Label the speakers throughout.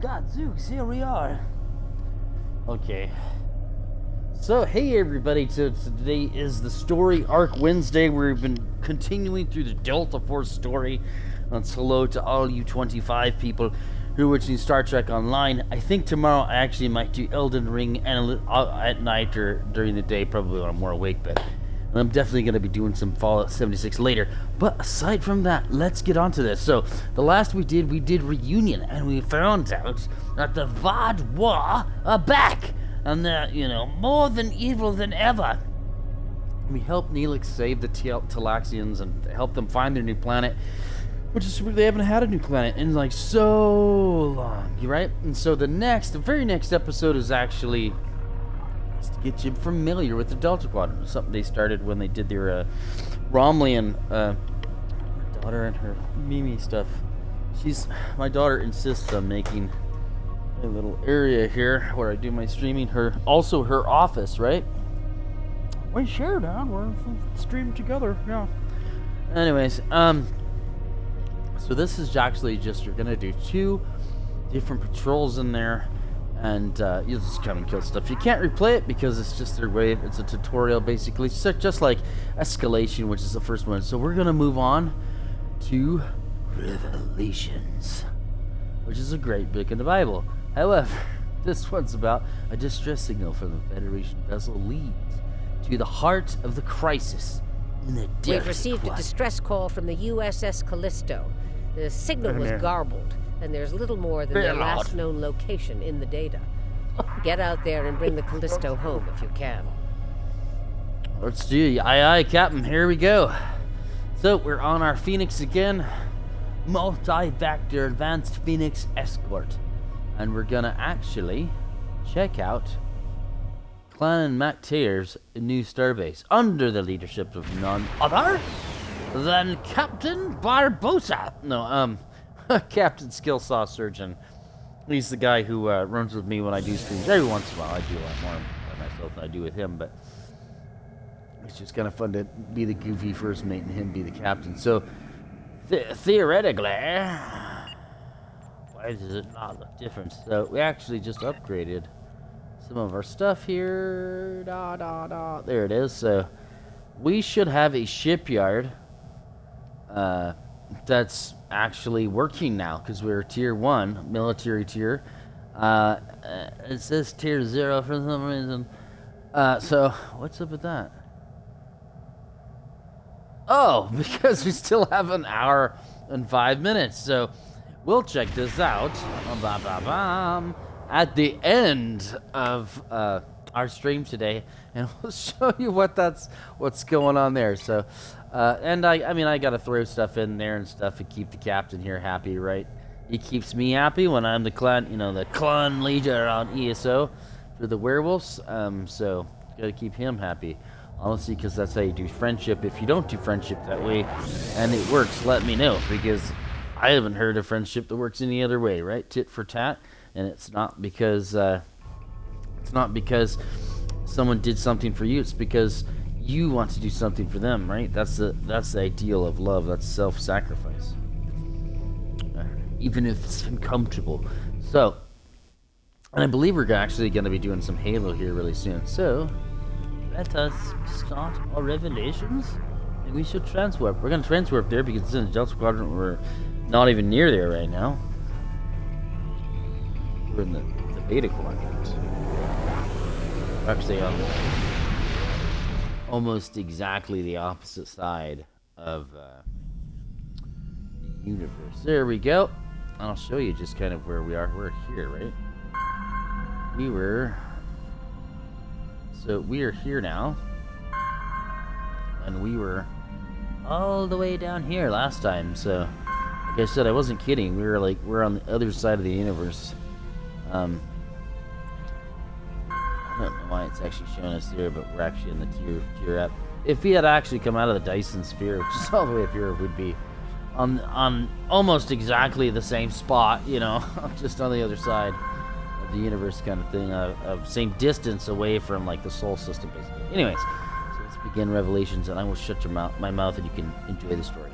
Speaker 1: Gadzooks, here we are. Okay. So, hey everybody, today is the Story Arc Wednesday. We've been continuing through the Delta Force story. That's hello to all you 25 people who are watching Star Trek Online. I think tomorrow I actually might do Elden Ring and at night or during the day, probably when I'm more awake, but I'm definitely going to be doing some Fallout 76 later. But aside from that, let's get on to this. So, the last we did Reunion, and we found out that the Vadwa are back, and they're, more than evil than ever. We helped Neelix save the Talaxians and help them find their new planet, which is they haven't had a new planet in like so long, right? And so the very next episode is actually to get you familiar with the Delta Quadrant. Something they started when they did their Rommulan daughter and her Mimi stuff. My daughter insists on making a little area here where I do my streaming. Her office, right? We share that. We're streaming together. Yeah. Anyways, so this is actually just you're gonna do 2 different patrols in there. And you'll just come and kill stuff. You can't replay it because it's just their way. It's a tutorial, basically. So just like Escalation, which is the first one. So we're going to move on to Revelations, which is a great book in the Bible. However, this one's about a distress signal from the Federation vessel leads to the heart of the crisis in the Delta
Speaker 2: We've received a distress call from the USS Callisto. The signal was garbled, and there's little more than their last known location in the data. Get out there and bring the Callisto home if you can.
Speaker 1: Let's do it. Aye, aye, Captain. Here we go. So, we're on our Phoenix again. Multi-vector advanced Phoenix escort. And we're gonna actually check out Clan MacTair's new starbase under the leadership of none other than Captain Barbosa. No, Captain Skillsaw Surgeon. He's the guy who runs with me when I do streams. Every once in a while I do a lot more by myself than I do with him, but it's just kind of fun to be the goofy first mate and him be the captain. So, theoretically, why does it not look different? So, we actually just upgraded some of our stuff here. There it is. So, we should have a shipyard that's actually working now because we're tier 1 military tier. It says tier 0 for some reason. So what's up with that? Oh, because we still have an hour and 5 minutes. So we'll check this out at the end of our stream today, and we'll show you what's going on there. So and I gotta throw stuff in there and stuff to keep the captain here happy, right? He keeps me happy when I'm the clan, the clan leader on ESO for the werewolves. So gotta keep him happy, honestly, because that's how you do friendship. If you don't do friendship that way and it works, let me know, because I haven't heard of friendship that works any other way, right? Tit for tat, and it's not because someone did something for you. It's because you want to do something for them, right? That's the ideal of love. That's self-sacrifice, even if it's uncomfortable. So, and I believe we're actually going to be doing some Halo here really soon. So, let us start our revelations, and we should transwarp. We're going to transwarp there because it's in the Delta Quadrant. We're not even near there right now. We're in the Beta Quadrant. We're actually on almost exactly the opposite side of the universe. There we go. I'll show you just kind of where we are. We're here, right? So we are here now, and we were all the way down here last time. So, like I said, I wasn't kidding. We're on the other side of the universe. I don't know why it's actually showing us here, but we're actually in the tier up. If we had actually come out of the Dyson sphere, which is all the way up here, we'd be on almost exactly the same spot, just on the other side of the universe, kind of thing, of same distance away from like the Sol system, basically. Anyways, so let's begin Revelations, and I will shut my mouth, and you can enjoy the story.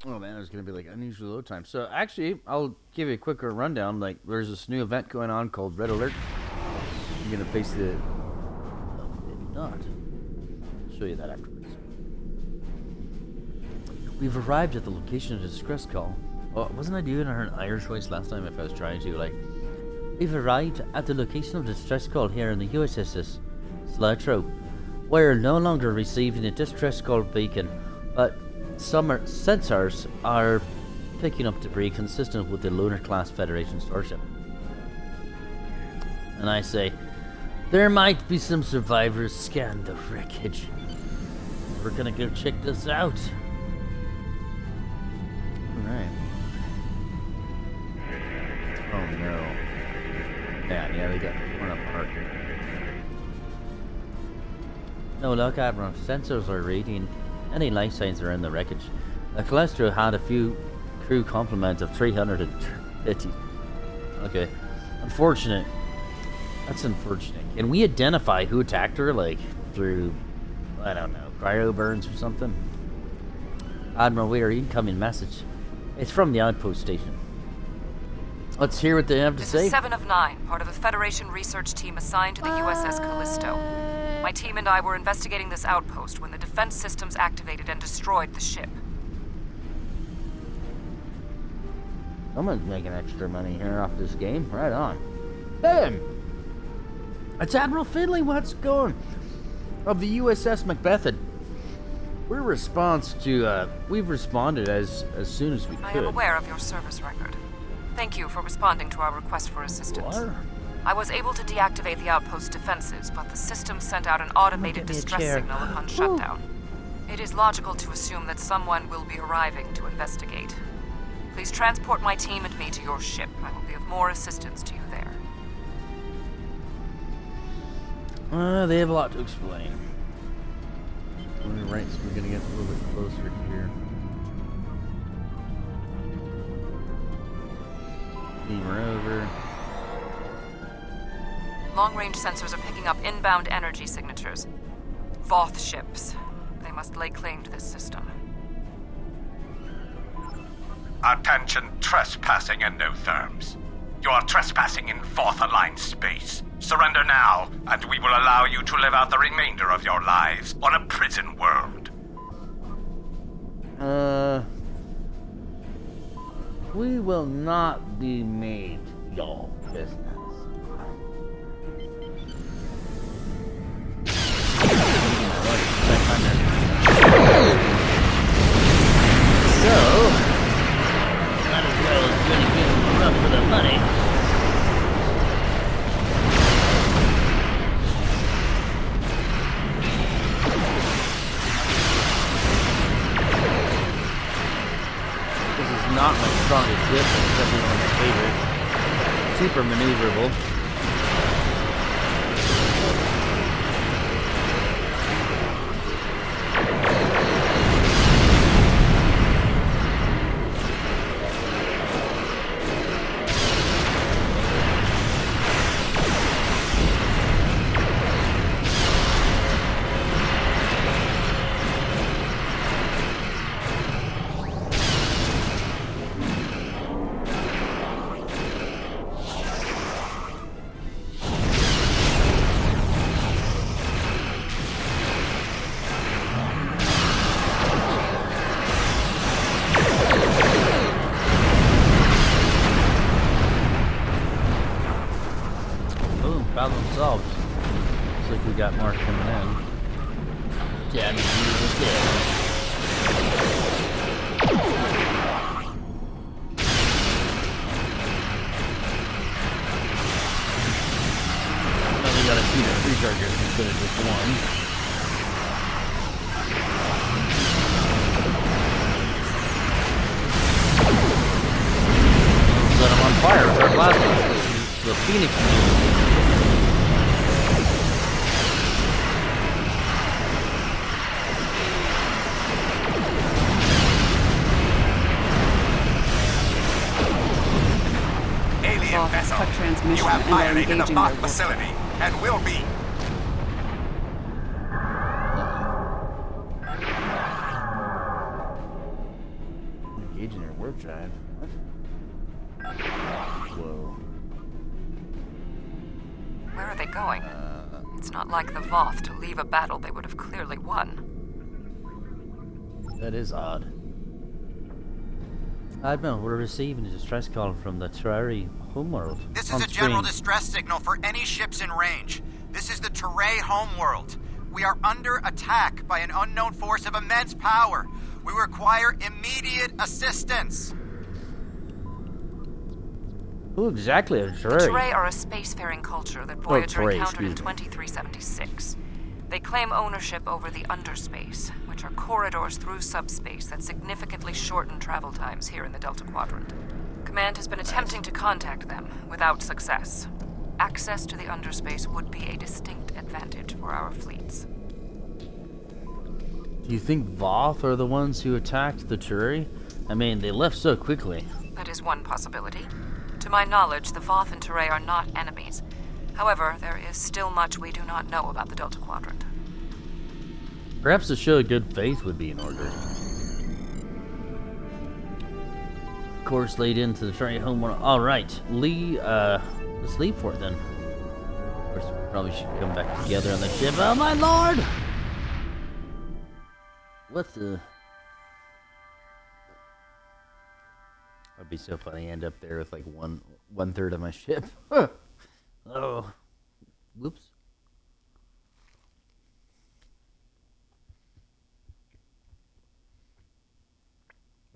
Speaker 1: Oh man, there's gonna be like unusually load time. So actually, I'll give you a quicker rundown. Like, there's this new event going on called Red Alert. I'm gonna face the. Oh, maybe not. I'll show you that afterwards. We've arrived at the location of the distress call. Oh, wasn't I doing an Irish voice last time? If I was trying to, like, we've arrived at the location of the distress call here in the USS Slatro. We're no longer receiving a distress call beacon, but some sensors are picking up debris consistent with the Lunar-class Federation starship. And I say, there might be some survivors scan the wreckage. We're gonna go check this out. Alright. Oh no. Yeah, they got torn apart here. No luck, Admiral. Sensors are reading any life signs are in the wreckage. The Callisto had a few crew complement of 350. Okay. Unfortunate. That's unfortunate. Can we identify who attacked her, like, through, I don't know, cryo burns or something? Admiral, we are incoming message. It's from the outpost station. Let's hear what they have to say.
Speaker 3: This is 7 of 9, part of a Federation research team assigned to the USS Callisto. My team and I were investigating this outpost when the defense systems activated and destroyed the ship.
Speaker 1: Someone's making extra money here off this game. Right on. Hey! It's Admiral Finley. What's going? Of the USS Macbethan. We've responded as soon as we could.
Speaker 3: I am aware of your service record. Thank you for responding to our request for assistance.
Speaker 1: What?
Speaker 3: I was able to deactivate the outpost defenses, but the system sent out an automated distress signal upon shutdown. It is logical to assume that someone will be arriving to investigate. Please transport my team and me to your ship. I will be of more assistance to you there.
Speaker 1: They have a lot to explain. Right, so we're gonna get a little bit closer here. Beamer over.
Speaker 3: Long-range sensors are picking up inbound energy signatures. Voth ships. They must lay claim to this system.
Speaker 4: Attention, trespassing endotherms. You are trespassing in Voth-aligned space. Surrender now, and we will allow you to live out the remainder of your lives on a prison world.
Speaker 1: We will not be made your business. So, might as well really give them a run for the money. This is not my strongest ship, but it's definitely one of my favorites. Super maneuverable. Problem solved. Looks like we got more coming in. Damn you, was dead. Now we gotta shoot at 3 targets instead of just 1. Set them on fire with our plasma. The Phoenix maneuver.
Speaker 4: Vessel.
Speaker 5: Cut transmission
Speaker 4: You have
Speaker 5: and are
Speaker 4: violated the
Speaker 5: engaging
Speaker 4: Voth
Speaker 5: their
Speaker 4: facility and will be.
Speaker 1: warp drive. What? Whoa.
Speaker 3: Where are they going? It's not like the Voth to leave a battle they would have clearly won.
Speaker 1: That is odd. Admiral, we're receiving a distress call from the Terrari homeworld.
Speaker 5: This is a general distress signal for any ships in range. This is the Terray homeworld. We are under attack by an unknown force of immense power. We require immediate assistance.
Speaker 1: Who exactly are
Speaker 3: The
Speaker 1: Terrari?
Speaker 3: Terray are a spacefaring culture that Voyager encountered in 2376. They claim ownership over the underspace, which are corridors through subspace that significantly shorten travel times here in the Delta Quadrant. Command has been attempting to contact them, without success. Access to the underspace would be a distinct advantage for our fleets.
Speaker 1: Do you think Voth are the ones who attacked the Terrari? I mean, they left so quickly.
Speaker 3: That is one possibility. To my knowledge, the Voth and Terray are not enemies. However, there is still much we do not know about the Delta Quadrant.
Speaker 1: Perhaps a show of good faith would be in order. Course laid into the Terrari homeworld. Alright, Lee, let's leave for it then. Of course, we probably should come back together on the ship. Oh my lord! What the... That'd be so funny. End up there with like one third of my ship. Oh, whoops.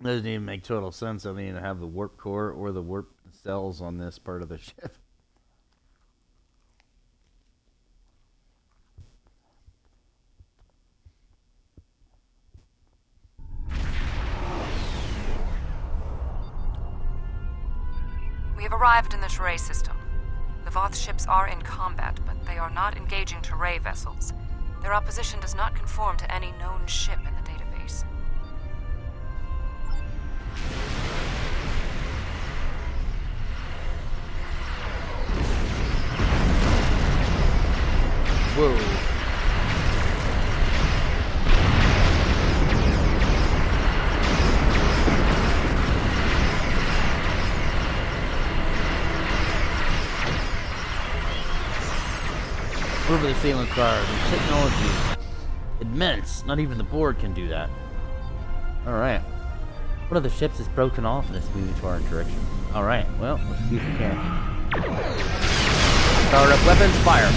Speaker 1: Doesn't even make total sense. I don't even have the warp core or the warp cells on this part of the ship.
Speaker 3: We have arrived in the Terray system. The Voth ships are in combat, but they are not engaging Terray vessels. Their opposition does not conform to any known ship in the database.
Speaker 1: Whoa. Whoever the assailants are, the technology is immense. Not even the board can do that. Alright. One of the ships is broken off and it's moving to our direction. Alright, well, let's see if we can. Power up weapons, fire!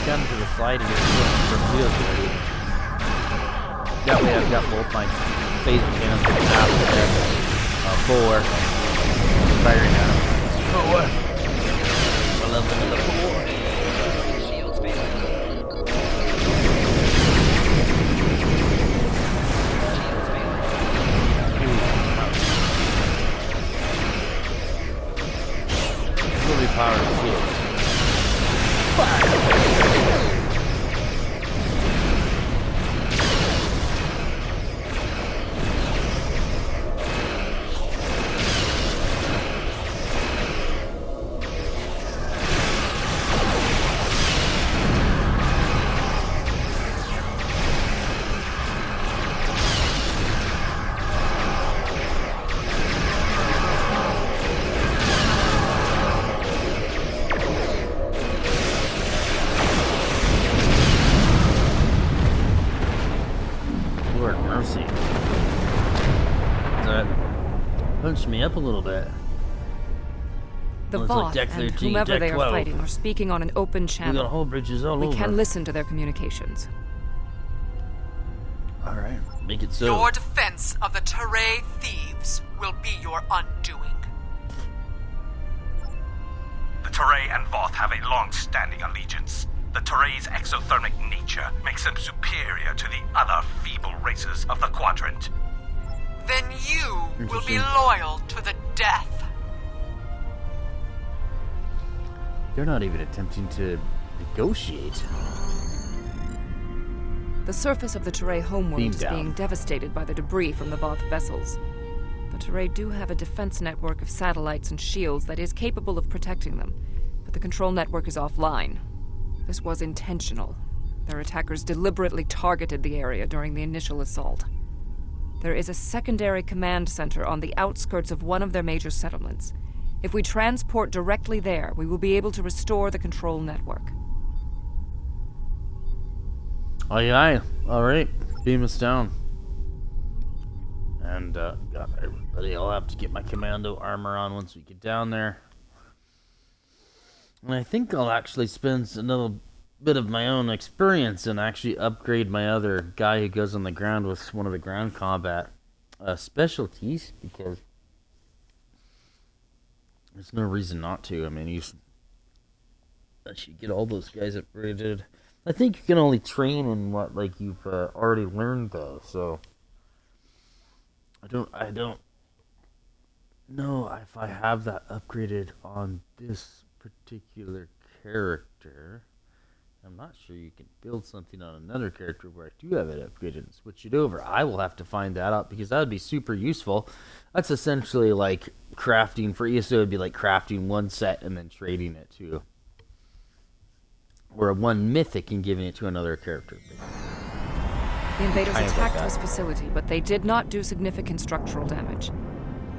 Speaker 1: Down to the side and get from wheels ready. That way I've got both my phase cannons out there. 4. Firing at them. 4. I love another 4. Shields We'll be powering the shields. Fire! Punched me up a little bit.
Speaker 3: The Voth and whomever they are fighting are speaking on an open channel.
Speaker 1: We got whole bridges all over.
Speaker 3: We can listen to their communications.
Speaker 1: Alright, make it so.
Speaker 6: Your defense of the Terray thieves will be your undoing.
Speaker 4: The Terray and Voth have a long-standing allegiance. The Terray's exothermic nature makes them superior to the other feeble races of the Quadrant.
Speaker 6: Then you will be loyal to the death.
Speaker 1: They're not even attempting to negotiate.
Speaker 3: The surface of the Teray homeworld
Speaker 1: Beam
Speaker 3: is
Speaker 1: down.
Speaker 3: being devastated by the debris from the Voth vessels. The Teray do have a defense network of satellites and shields that is capable of protecting them, but the control network is offline. This was intentional. Their attackers deliberately targeted the area during the initial assault. There is a secondary command center on the outskirts of one of their major settlements. If we transport directly there, we will be able to restore the control network.
Speaker 1: Aye, aye. Alright. Beam us down. And, got everybody. I'll have to get my commando armor on once we get down there. And I think I'll actually spend another bit of my own experience and actually upgrade my other guy who goes on the ground with one of the ground combat specialties, because there's no reason not to. I mean, you should get all those guys upgraded. I think you can only train in what, like, you've already learned, though, so I don't know if I have that upgraded on this particular character. I'm not sure you can build something on another character where I do have it upgraded and switch it over. I will have to find that out, because that would be super useful. That's essentially like crafting for ESO. Would be like crafting one set and then trading it to, or one mythic and giving it to another character.
Speaker 3: The invaders
Speaker 1: Kind of
Speaker 3: attacked
Speaker 1: like that.
Speaker 3: this facility, but they did not do significant structural damage.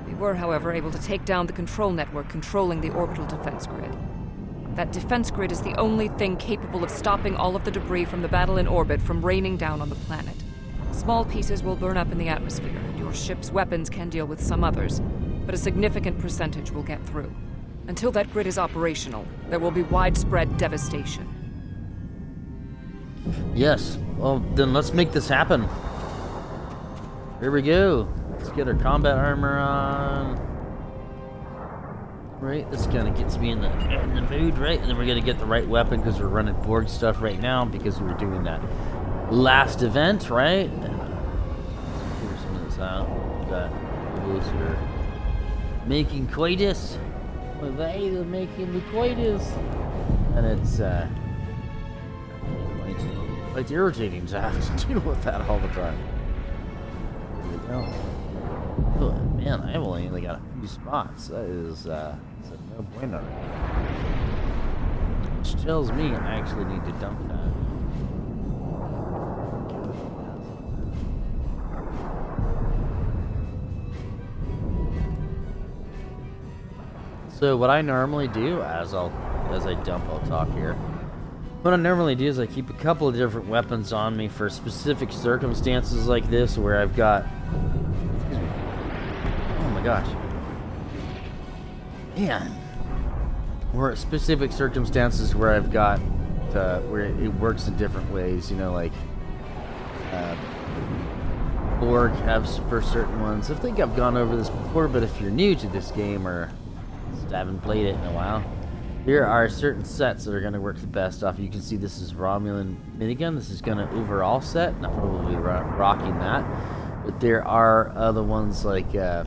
Speaker 3: They were, however, able to take down the control network controlling the orbital defense grid. That defense grid is the only thing capable of stopping all of the debris from the battle in orbit from raining down on the planet. Small pieces will burn up in the atmosphere, and your ship's weapons can deal with some others, but a significant percentage will get through. Until that grid is operational, there will be widespread devastation.
Speaker 1: Yes. Well, then let's make this happen. Here we go. Let's get our combat armor on. Right, this kind of gets me in the mood, right? And then we're gonna get the right weapon because we're running Borg stuff right now because we were doing that last event, right? Figure some of this out. We've got those who are making coitus. Well, they are making the coitus, and it's quite irritating to have to deal with that all the time. Here we go. Oh man, I've only got a few spots. That is a no bueno. Which tells me I actually need to dump that. So what I normally do, as I dump, I'll talk here. What I normally do is I keep a couple of different weapons on me for specific circumstances like this, where I've got. Oh my gosh. Man. Or specific circumstances where I've got, where it works in different ways, you know, like, Borg have for certain ones. I think I've gone over this before, but if you're new to this game or just haven't played it in a while, there are certain sets that are going to work the best off. You can see this is Romulan minigun. This is going to overall set, not probably rocking that. But there are other ones like, there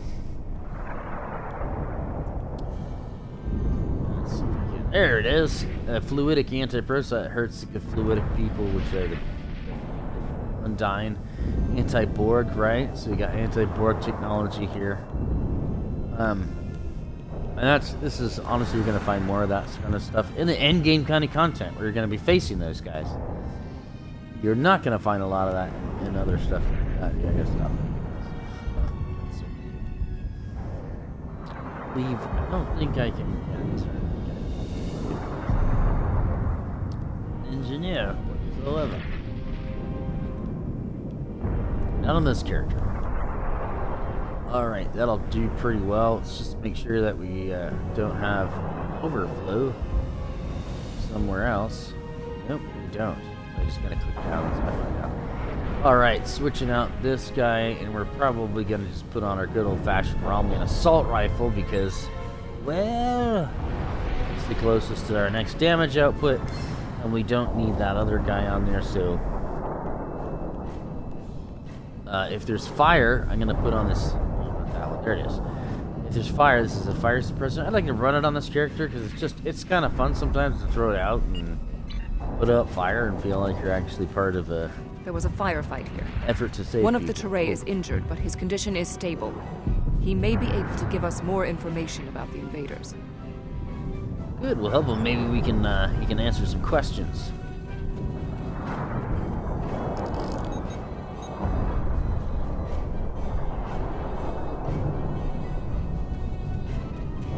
Speaker 1: it is. Fluidic anti-burst that hurts the fluidic people, which are the Undying. Anti-Borg, right? So you got anti-Borg technology here. And this is honestly, you're gonna find more of that kind of stuff in the end game kind of content where you're gonna be facing those guys. You're not gonna find a lot of that in other stuff. Yeah, I guess not. Leave. I don't think I can get engineer. What is 11? Not on this character. Alright, that'll do pretty well. Let's just make sure that we don't have overflow somewhere else. Nope, we don't. I'm just gonna click down and find out. Alright, switching out this guy, and we're probably gonna just put on our good old-fashioned Romulan assault rifle because, well, it's the closest to our next damage output, and we don't need that other guy on there, so if there's fire, I'm gonna put on this. There it is. If there's fire, this is a fire suppressor. I'd like to run it on this character because it's kind of fun sometimes to throw it out and put out fire and feel like you're actually part of a
Speaker 3: There was a firefight here.
Speaker 1: effort to save
Speaker 3: One of the
Speaker 1: people.
Speaker 3: Teray is injured, but his condition is stable. He may be able to give us more information about the invaders.
Speaker 1: Good, we'll help him. Maybe he can answer some questions.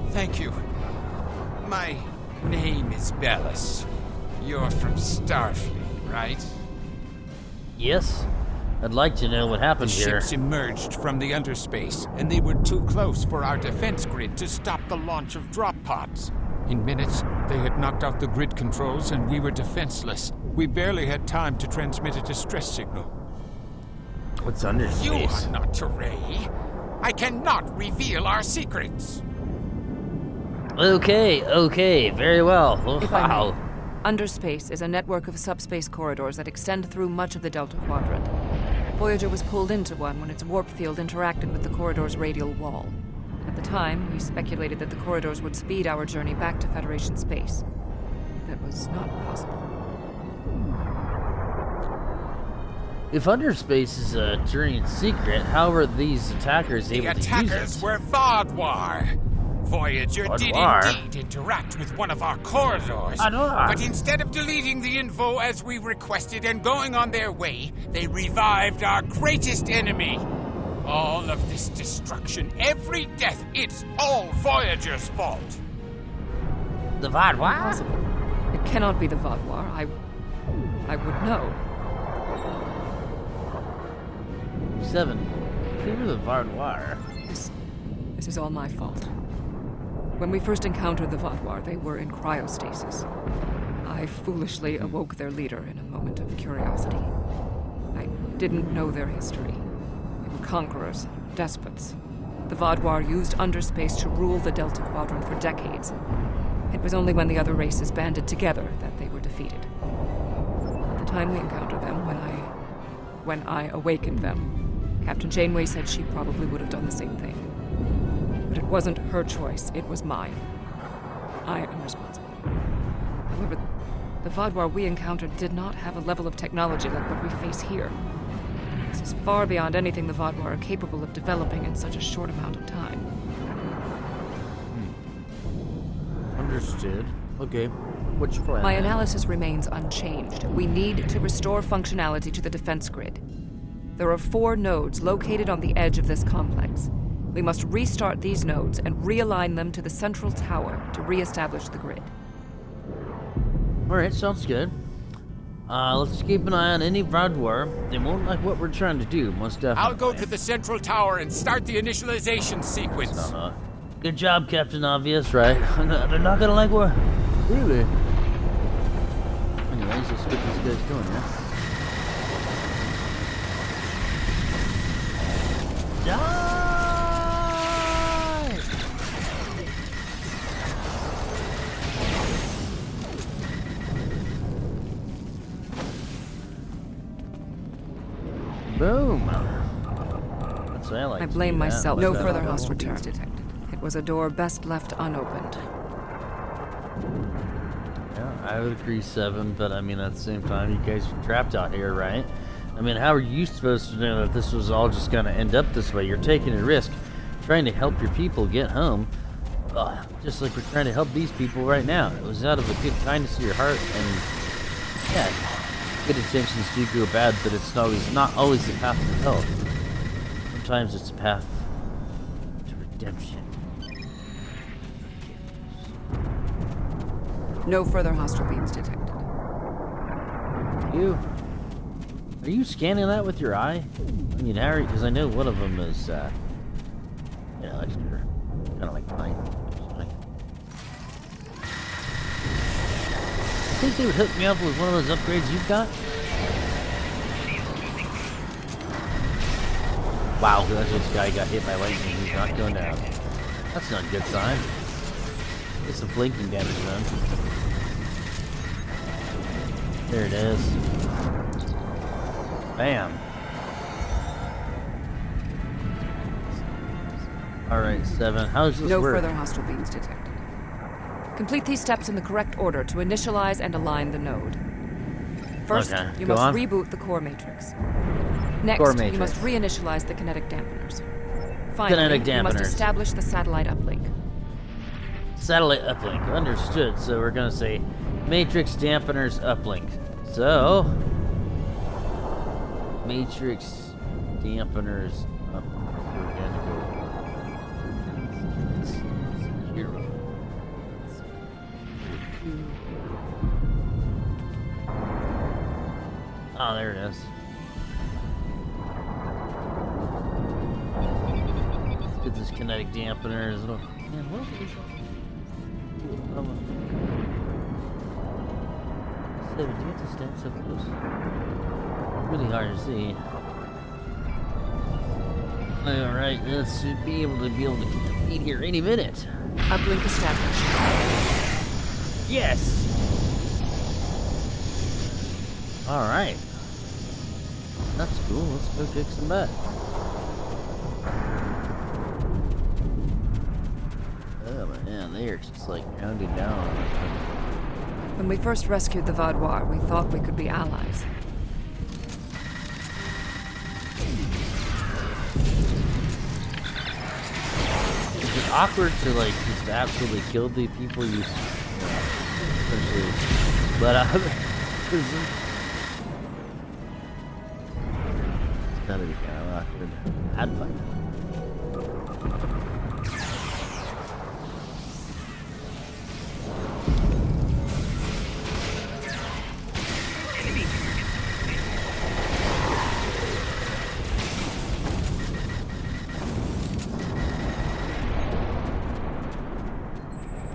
Speaker 7: Thank you. My name is Bellis. You're from Starfleet, right?
Speaker 1: Yes? I'd like to know what
Speaker 7: The
Speaker 1: happened here.
Speaker 7: ships emerged from the underspace, and they were too close for our defense grid to stop the launch of drop pods. In minutes, they had knocked out the grid controls, and we were defenseless. We barely had time to transmit a distress signal.
Speaker 1: What's under
Speaker 7: You
Speaker 1: space?
Speaker 7: are not Teray. I cannot reveal our secrets.
Speaker 1: Okay, very well. Oh,
Speaker 3: If I may,
Speaker 1: wow.
Speaker 3: Underspace is a network of subspace corridors that extend through much of the Delta Quadrant. Voyager was pulled into one when its warp field interacted with the corridor's radial wall. At the time, we speculated that the corridors would speed our journey back to Federation space. That was not possible.
Speaker 1: If underspace is a Turian secret, how are these attackers
Speaker 7: The
Speaker 1: able to use
Speaker 7: attackers
Speaker 1: it?
Speaker 7: were Vadwar. Voyager did
Speaker 1: Vadwar?
Speaker 7: indeed interact with one of our corridors,
Speaker 1: Vadwar.
Speaker 7: but instead of deleting the info as we requested and going on their way, they revived our greatest enemy. All of this destruction, every death, it's all Voyager's fault.
Speaker 1: The Vadwar?
Speaker 3: Impossible. It cannot be the Vadwar. I would know.
Speaker 1: 7. Who were the Vadwar?
Speaker 3: This is all my fault. When we first encountered the Vadwar, they were in cryostasis. I foolishly awoke their leader in a moment of curiosity. I didn't know their history. They were conquerors, despots. The Vadwar used underspace to rule the Delta Quadrant for decades. It was only when the other races banded together that they were defeated. At the time we encountered them, when I awakened them, Captain Janeway said she probably would have done the same thing. But it wasn't her choice, it was mine. I am responsible. However, the Vadwar we encountered did not have a level of technology like what we face here. This is far beyond anything the Vadwar are capable of developing in such a short amount of time.
Speaker 1: Understood. Okay. What's your plan?
Speaker 3: My analysis remains unchanged. We need to restore functionality to the defense grid. There are 4 nodes located on the edge of this complex. We must restart these nodes and realign them to the central tower to re-establish the grid.
Speaker 1: Alright, sounds good. Let's keep an eye on any Vadwar. They won't like what we're trying to do, most definitely.
Speaker 7: I'll go to the central tower and start the initialization sequence.
Speaker 1: Good job, Captain Obvious, right? They're not gonna like what... Really? Anyways, let's get these guys going, yeah? Die! Boom! That's what I like.
Speaker 3: I
Speaker 1: to
Speaker 3: blame
Speaker 1: do that.
Speaker 3: myself.
Speaker 1: Like
Speaker 3: No
Speaker 1: that.
Speaker 3: further hostile beams detected. It was a door best left unopened.
Speaker 1: Yeah, I would agree 7, but I mean at the same time, you guys are trapped out here, right? I mean, how are you supposed to know that this was all just gonna end up this way? You're taking a risk, trying to help your people get home, just like we're trying to help these people right now. It was out of a good kindness of your heart, and yeah, good intentions do go bad, but it's not always the path to help. Sometimes it's a path to redemption.
Speaker 3: No further hostile beams detected.
Speaker 1: Are you scanning that with your eye? I mean, Harry, because I know one of them is, extra, kind of like mine. I think they would hook me up with one of those upgrades you've got. Wow, this guy got hit by lightning. He's not going down. That's not a good sign. Get some flanking damage done. There it is. Bam. Alright, 7. How does this
Speaker 3: No
Speaker 1: work?
Speaker 3: further hostile beams detected. Complete these steps in the correct order to initialize and align the node. First,
Speaker 1: Okay,
Speaker 3: you
Speaker 1: go
Speaker 3: must
Speaker 1: on.
Speaker 3: reboot the core matrix. Next,
Speaker 1: Core
Speaker 3: you
Speaker 1: matrix.
Speaker 3: must reinitialize the kinetic dampeners. Finally,
Speaker 1: Kinetic
Speaker 3: you must
Speaker 1: dampeners.
Speaker 3: establish the satellite uplink.
Speaker 1: Satellite uplink. Understood. So we're gonna say matrix dampeners uplink. So matrix dampeners uplink. We're gonna go here. Oh, there it is. Let's get this kinetic dampeners. Man, what is do you have to stand so close? Really hard to see. Alright, let's be able to get the feed here any minute.
Speaker 3: Uplink established.
Speaker 1: Yes! Alright. That's cool. Let's go kick some butt. Oh man, they are just like pounding down on us.
Speaker 3: When we first rescued the Vaudois, we thought we could be allies.
Speaker 1: Is it awkward to like just absolutely kill the people you essentially let out of prison? It's gotta be kind of awkward. Had fun.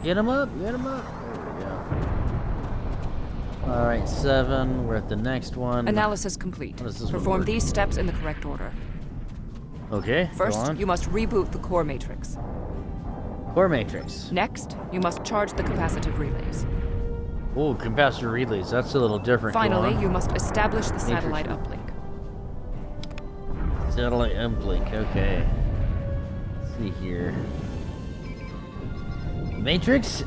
Speaker 1: Get him up, get him up. There we go. Alright, 7. We're at the next one.
Speaker 3: Analysis complete.
Speaker 1: How does this one
Speaker 3: Perform
Speaker 1: work?
Speaker 3: these steps in the correct order.
Speaker 1: Okay,
Speaker 3: First,
Speaker 1: go on.
Speaker 3: you must reboot the core matrix.
Speaker 1: Core matrix.
Speaker 3: Next, you must charge the capacitive relays.
Speaker 1: Oh, capacitor relays. That's a little different. Go
Speaker 3: Finally,
Speaker 1: on.
Speaker 3: you must establish the satellite uplink.
Speaker 1: Satellite uplink. Okay. Let's see here. Matrix.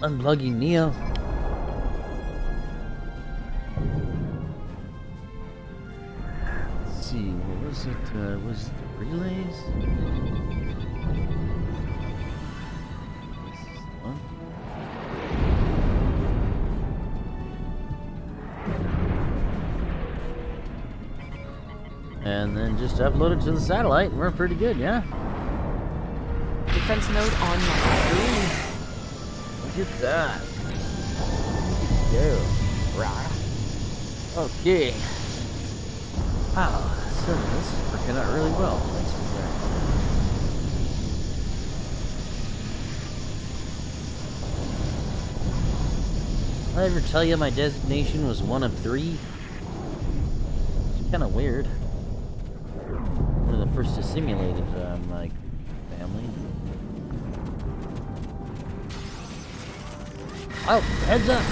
Speaker 1: Unplugging Neo. Let's see. What was it? Was it the relays? This is the one. And then just upload it to the satellite, and we're pretty good, yeah?
Speaker 3: Defense node online.
Speaker 1: Look at that. Go. Okay. Wow, so this is working out really well. Thanks for that. Did I ever tell you my designation was 1 of 3? It's kind of weird. One of the first to simulate it, like, family. Oh, heads up!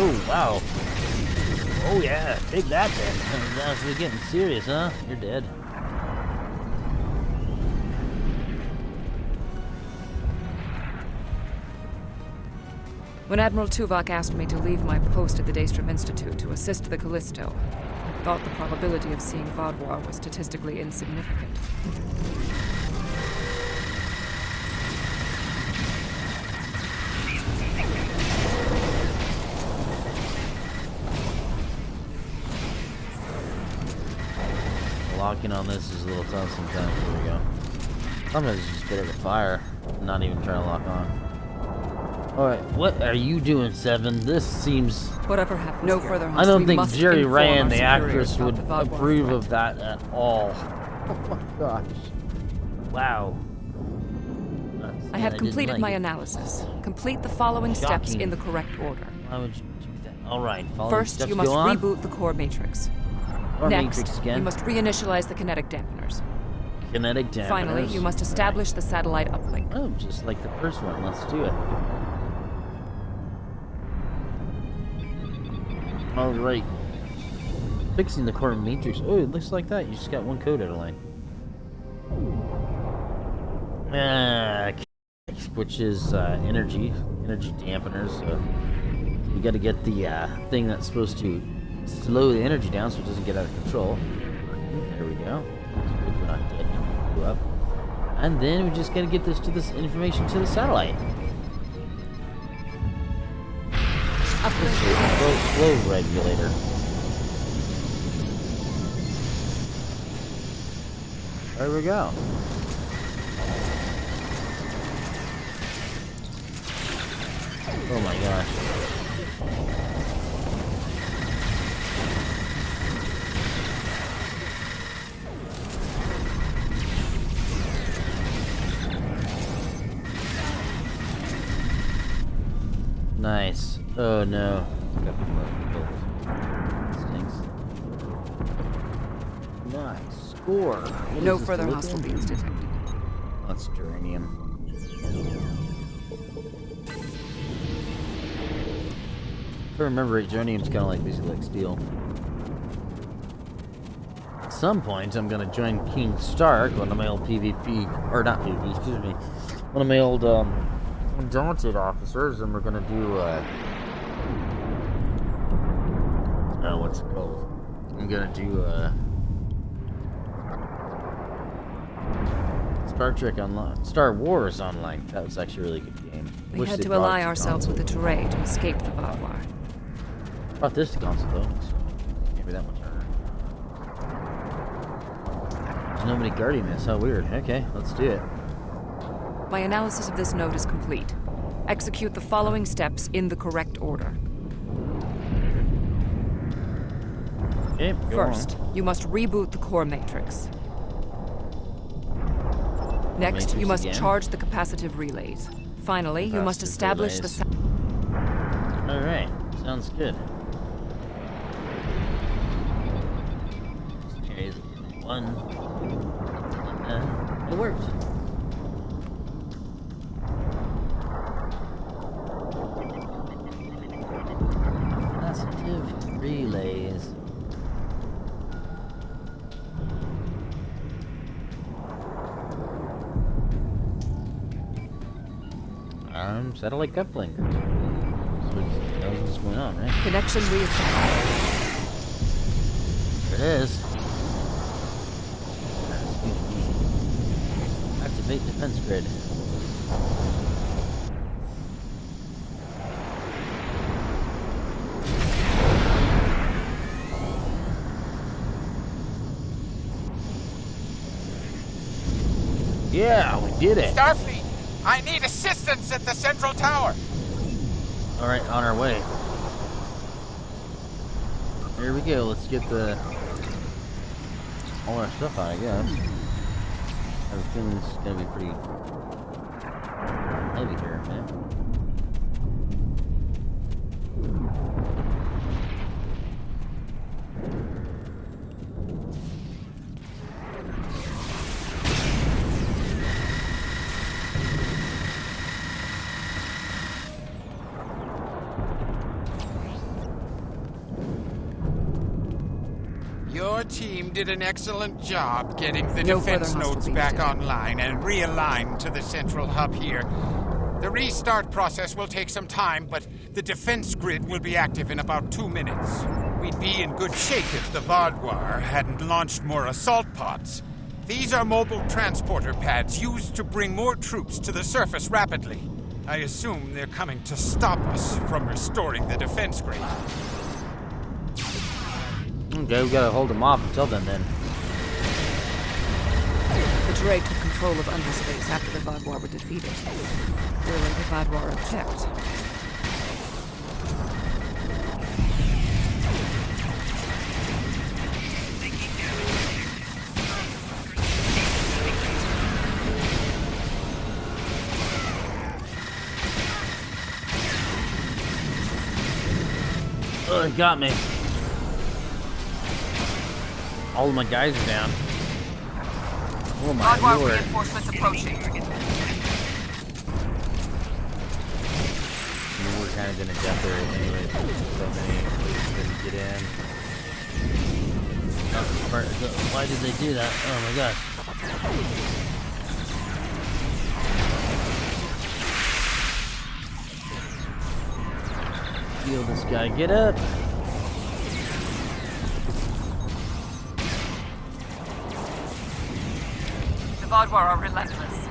Speaker 1: Oh, wow. Oh, yeah, take that then. Now we're getting serious, huh? You're dead.
Speaker 3: When Admiral Tuvok asked me to leave my post at the Daystrom Institute to assist the Callisto, I thought the probability of seeing Vaudois was statistically insignificant.
Speaker 1: Locking on this is a little tough sometimes. Here we go. Sometimes it's just better to fire, not even try to lock on. Alright, what are you doing, 7? This seems...
Speaker 3: Whatever happens, no further
Speaker 1: I don't
Speaker 3: we
Speaker 1: think
Speaker 3: must
Speaker 1: Jerry
Speaker 3: inform
Speaker 1: Ryan,
Speaker 3: our
Speaker 1: the
Speaker 3: superiors
Speaker 1: actress,
Speaker 3: about
Speaker 1: would
Speaker 3: the Vaudois
Speaker 1: approve
Speaker 3: threat.
Speaker 1: of that at all. Oh my gosh. Wow.
Speaker 3: I have completed my analysis. Complete the following steps
Speaker 1: Shocking.
Speaker 3: in the correct order.
Speaker 1: Why would you do that? Alright, follow
Speaker 3: First,
Speaker 1: steps,
Speaker 3: you must
Speaker 1: go on.
Speaker 3: reboot the core matrix.
Speaker 1: Or
Speaker 3: Next,
Speaker 1: matrix again.
Speaker 3: you must reinitialize the kinetic dampeners.
Speaker 1: Kinetic dampeners.
Speaker 3: Finally, you must establish the satellite uplink.
Speaker 1: Oh, just like the first one. Let's do it. Alright. Fixing the core matrix. Oh, it looks like that. You just got one code out of line. Which is energy dampeners. So you got to get the thing that's supposed to slow the energy down so it doesn't get out of control. There we go. We're not dead. Go up. And then we just got to get this information to the satellite. Flow regulator. There we go. Oh my gosh. Nice. Oh no. Stinks. Nice. Score.
Speaker 3: No further hostile beams detected.
Speaker 1: That's geranium. If I remember right, geranium's kind of like basically like steel. At some point, I'm gonna join King Stark, one of my old PvP, or not PvP, excuse me, one of my old Undaunted officers, and we're gonna do what's it called? I'm gonna do Star Wars Online. That was actually a really good game.
Speaker 3: We had to ally ourselves with the Teray to escape the Vadwar.
Speaker 1: Brought this to console though, so maybe that much harder. There's nobody guarding this. How weird. Okay, let's do it.
Speaker 3: My analysis of this node is complete. Execute the following steps in the correct order.
Speaker 1: Okay,
Speaker 3: First, you must reboot the core matrix. Next, you must charge the capacitive relays. Finally, you must establish the...
Speaker 1: Alright, sounds good. Here's one. It worked. Capacitive relays. Satellite coupling. So that was what's going on, right?
Speaker 3: Connection reestablished.
Speaker 1: There it is. Activate defense grid. Yeah, we did it.
Speaker 7: Starfleet, I need assistance at the central tower.
Speaker 1: All right, on our way. Here we go. Let's get all our stuff out, I guess. I have a feeling this is gonna be pretty heavy here, man.
Speaker 7: Your team did an excellent job getting the
Speaker 3: No
Speaker 7: defense
Speaker 3: further hostile
Speaker 7: nodes
Speaker 3: beams
Speaker 7: back
Speaker 3: detected.
Speaker 7: online and realigned to the central hub here. The restart process will take some time, but the defense grid will be active in about 2 minutes. We'd be in good shape if the Vadwar hadn't launched more assault pods. These are mobile transporter pads used to bring more troops to the surface rapidly. I assume they're coming to stop us from restoring the defense grid.
Speaker 1: Okay, we gotta hold them off until then.
Speaker 3: The Teray took control of underspace after the Vadwar were defeated. Clearly, the Vadwar object.
Speaker 1: Oh, it got me. All of my guys are down. Oh my
Speaker 3: Vadwar
Speaker 1: lord.
Speaker 3: reinforcements approaching.
Speaker 1: I mean, we're kind of gonna get there anyway. So many places to get in. Why did they do that? Oh my gosh. Heal this guy. Get up.
Speaker 3: The Vaadwaur are relentless.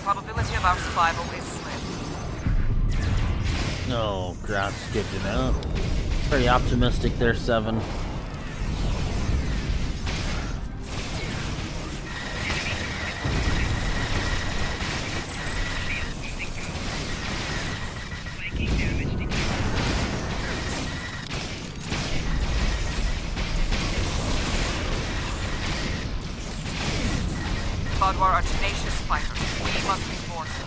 Speaker 3: Probability of our survival is slim.
Speaker 1: No, crap, skipped it out. Pretty optimistic there, 7.
Speaker 3: Vaadwaur are tenacious fighters. We must be more so.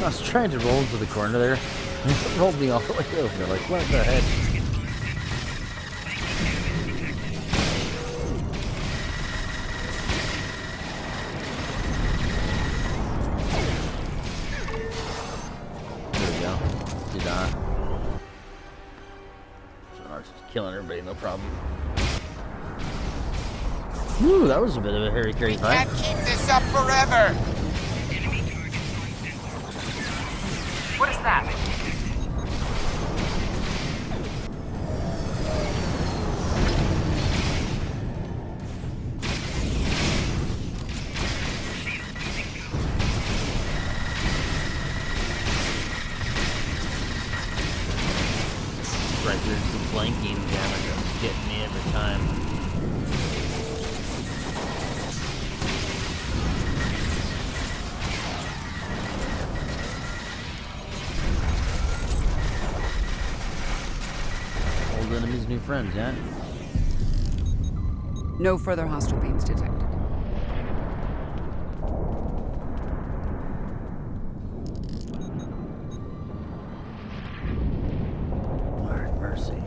Speaker 1: I was trying to roll into the corner there. It rolled me all the way over. Like, what the heck? There we go. Do that. So Arch is killing everybody, no problem. Woo, that was a bit of a hairy carry fight.
Speaker 7: Can't keep this up forever!
Speaker 3: What is that?
Speaker 1: Right, there's some flanking damage that's getting me every time. Old enemies, new friends, yeah?
Speaker 8: No further hostile beams detected.
Speaker 1: Lord mercy.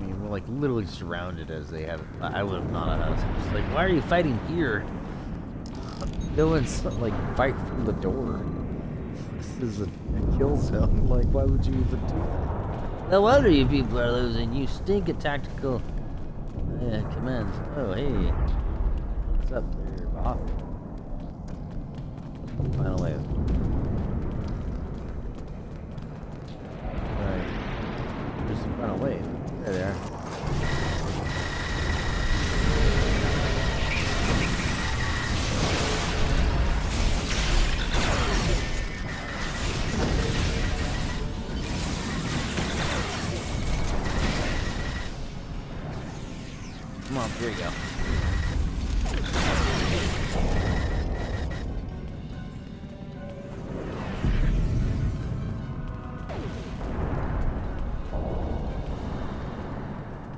Speaker 1: I mean, we're like literally surrounded as they have. I would have not had us. Just like, why are you fighting here? No one's like fight through the door. This is a kill zone. Like, why would you even do that? No wonder you people are losing. You stink at tactical commands. Oh, hey. What's up there, Bob? Final wave. Alright. There's some final wave. There they are. Come on, here you go.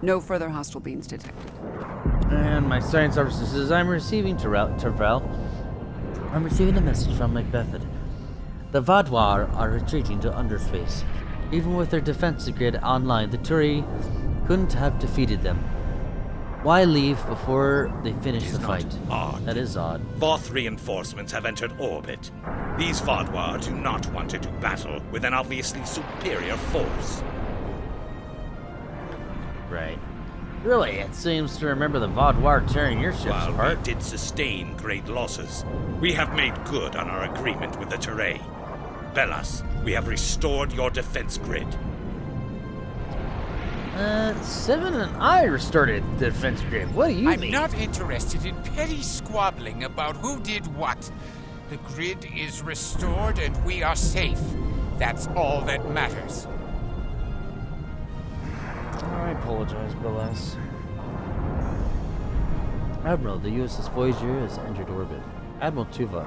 Speaker 8: No further hostile beams detected.
Speaker 1: And my science officer says, I'm receiving Terrell. I'm receiving a message from Macbethid. The Vaadwaur are retreating to underspace. Even with their defense grid online, the Turi couldn't have defeated them. Why leave before they finish the fight?
Speaker 4: Odd.
Speaker 1: That is odd.
Speaker 4: Voth reinforcements have entered orbit. These Vaadwaur do not want to do battle with an obviously superior force.
Speaker 1: Right. Really, it seems to remember the Vaadwaur tearing your ships
Speaker 4: While
Speaker 1: apart.
Speaker 4: we did sustain great losses, we have made good on our agreement with the Teray. Bellas, we have restored your defense grid.
Speaker 1: 7 and I restored the defense grid. What do you
Speaker 7: I'm
Speaker 1: mean?
Speaker 7: not interested in petty squabbling about who did what. The grid is restored and we are safe. That's all that matters.
Speaker 1: I apologize, Bellas. Admiral, the USS Voyager has entered orbit. Admiral Tuva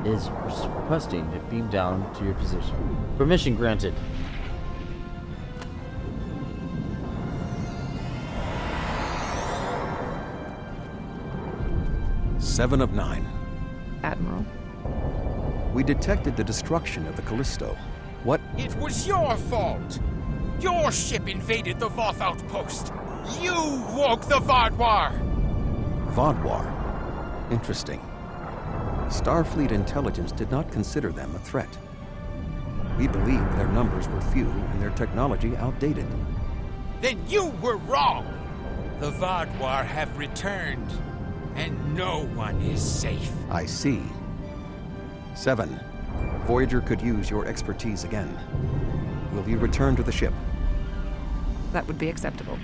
Speaker 1: is requesting to beam down to your position. Permission granted.
Speaker 9: Seven of 9.
Speaker 8: Admiral.
Speaker 9: We detected the destruction of the Callisto. What?
Speaker 7: It was your fault. Your ship invaded the Voth outpost. You woke the Vaadwaur.
Speaker 9: Vaadwaur? Interesting. Starfleet intelligence did not consider them a threat. We believed their numbers were few and their technology outdated.
Speaker 7: Then you were wrong. The Vaadwaur have returned, and no one is safe.
Speaker 9: I see. 7. Voyager could use your expertise again. Will you return to the ship?
Speaker 8: That would be acceptable.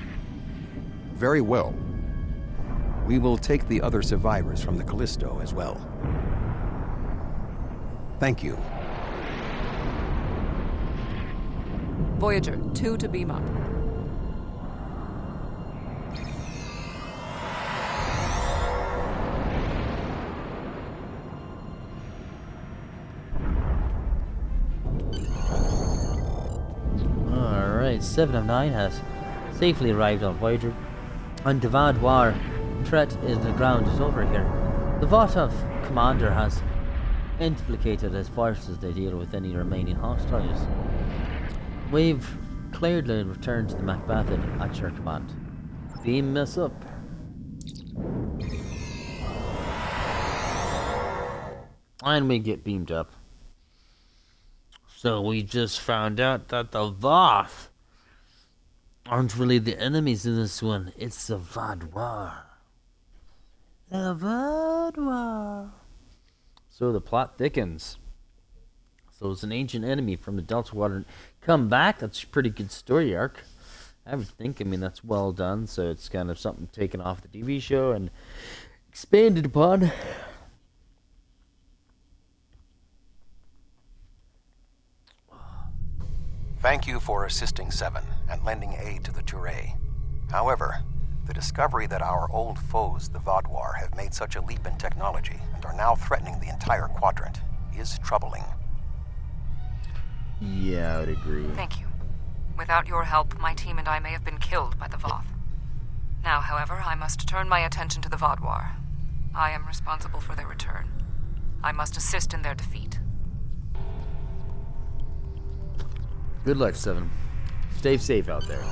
Speaker 9: Very well. We will take the other survivors from the Callisto as well. Thank you.
Speaker 8: Voyager, 2 to beam up.
Speaker 1: Alright, 7 of 9 has safely arrived on Voyager. And the Vaadwaur threat in the ground is over here. The Votov commander has implicated as fast as they deal with any remaining hostiles. We've clearly returned to the Macbethan at your command. Beam us up. And we get beamed up. So we just found out that the Voth aren't really the enemies in this one. It's the Vaadwaur. The Vaadwaur. So the plot thickens. So it's an ancient enemy from the Delta Quadrant come back. That's a pretty good story arc. I mean, that's well done. So it's kind of something taken off the TV show and expanded upon.
Speaker 9: Thank you for assisting 7 and lending aid to the Touré. However, the discovery that our old foes, the Vaadwaur, have made such a leap in technology and are now threatening the entire quadrant is troubling.
Speaker 1: Yeah, I would agree.
Speaker 3: Thank you. Without your help, my team and I may have been killed by the Voth. Now, however, I must turn my attention to the Vaadwaur. I am responsible for their return. I must assist in their defeat.
Speaker 1: Good luck, 7. Stay safe out there.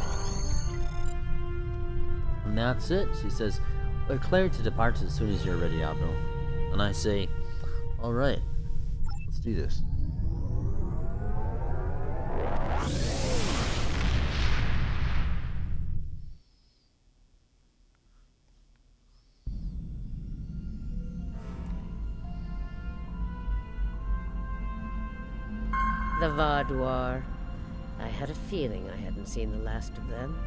Speaker 1: And that's it. She says, we're cleared to depart as soon as you're ready, Admiral. And I say, alright, let's do this.
Speaker 2: The Vaadwaur. I had a feeling I hadn't seen the last of them.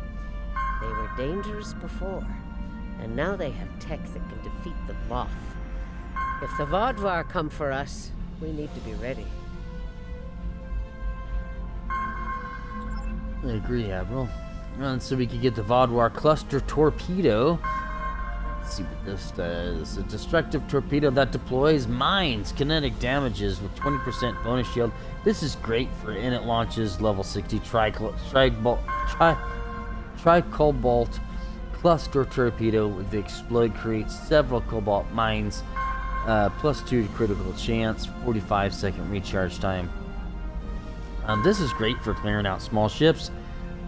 Speaker 2: They were dangerous before, and now they have tech that can defeat the Voth. If the Vaadwaur come for us, we need to be ready.
Speaker 1: I agree, Admiral. And so we could get the Vaadwaur cluster torpedo. Let's see what this does. A destructive torpedo that deploys mines, kinetic damages with 20% bonus shield. This is great for init launches, level 60 tricobalt cluster torpedo with the explode creates several cobalt mines, +2 critical chance, 45-second recharge time. This is great for clearing out small ships.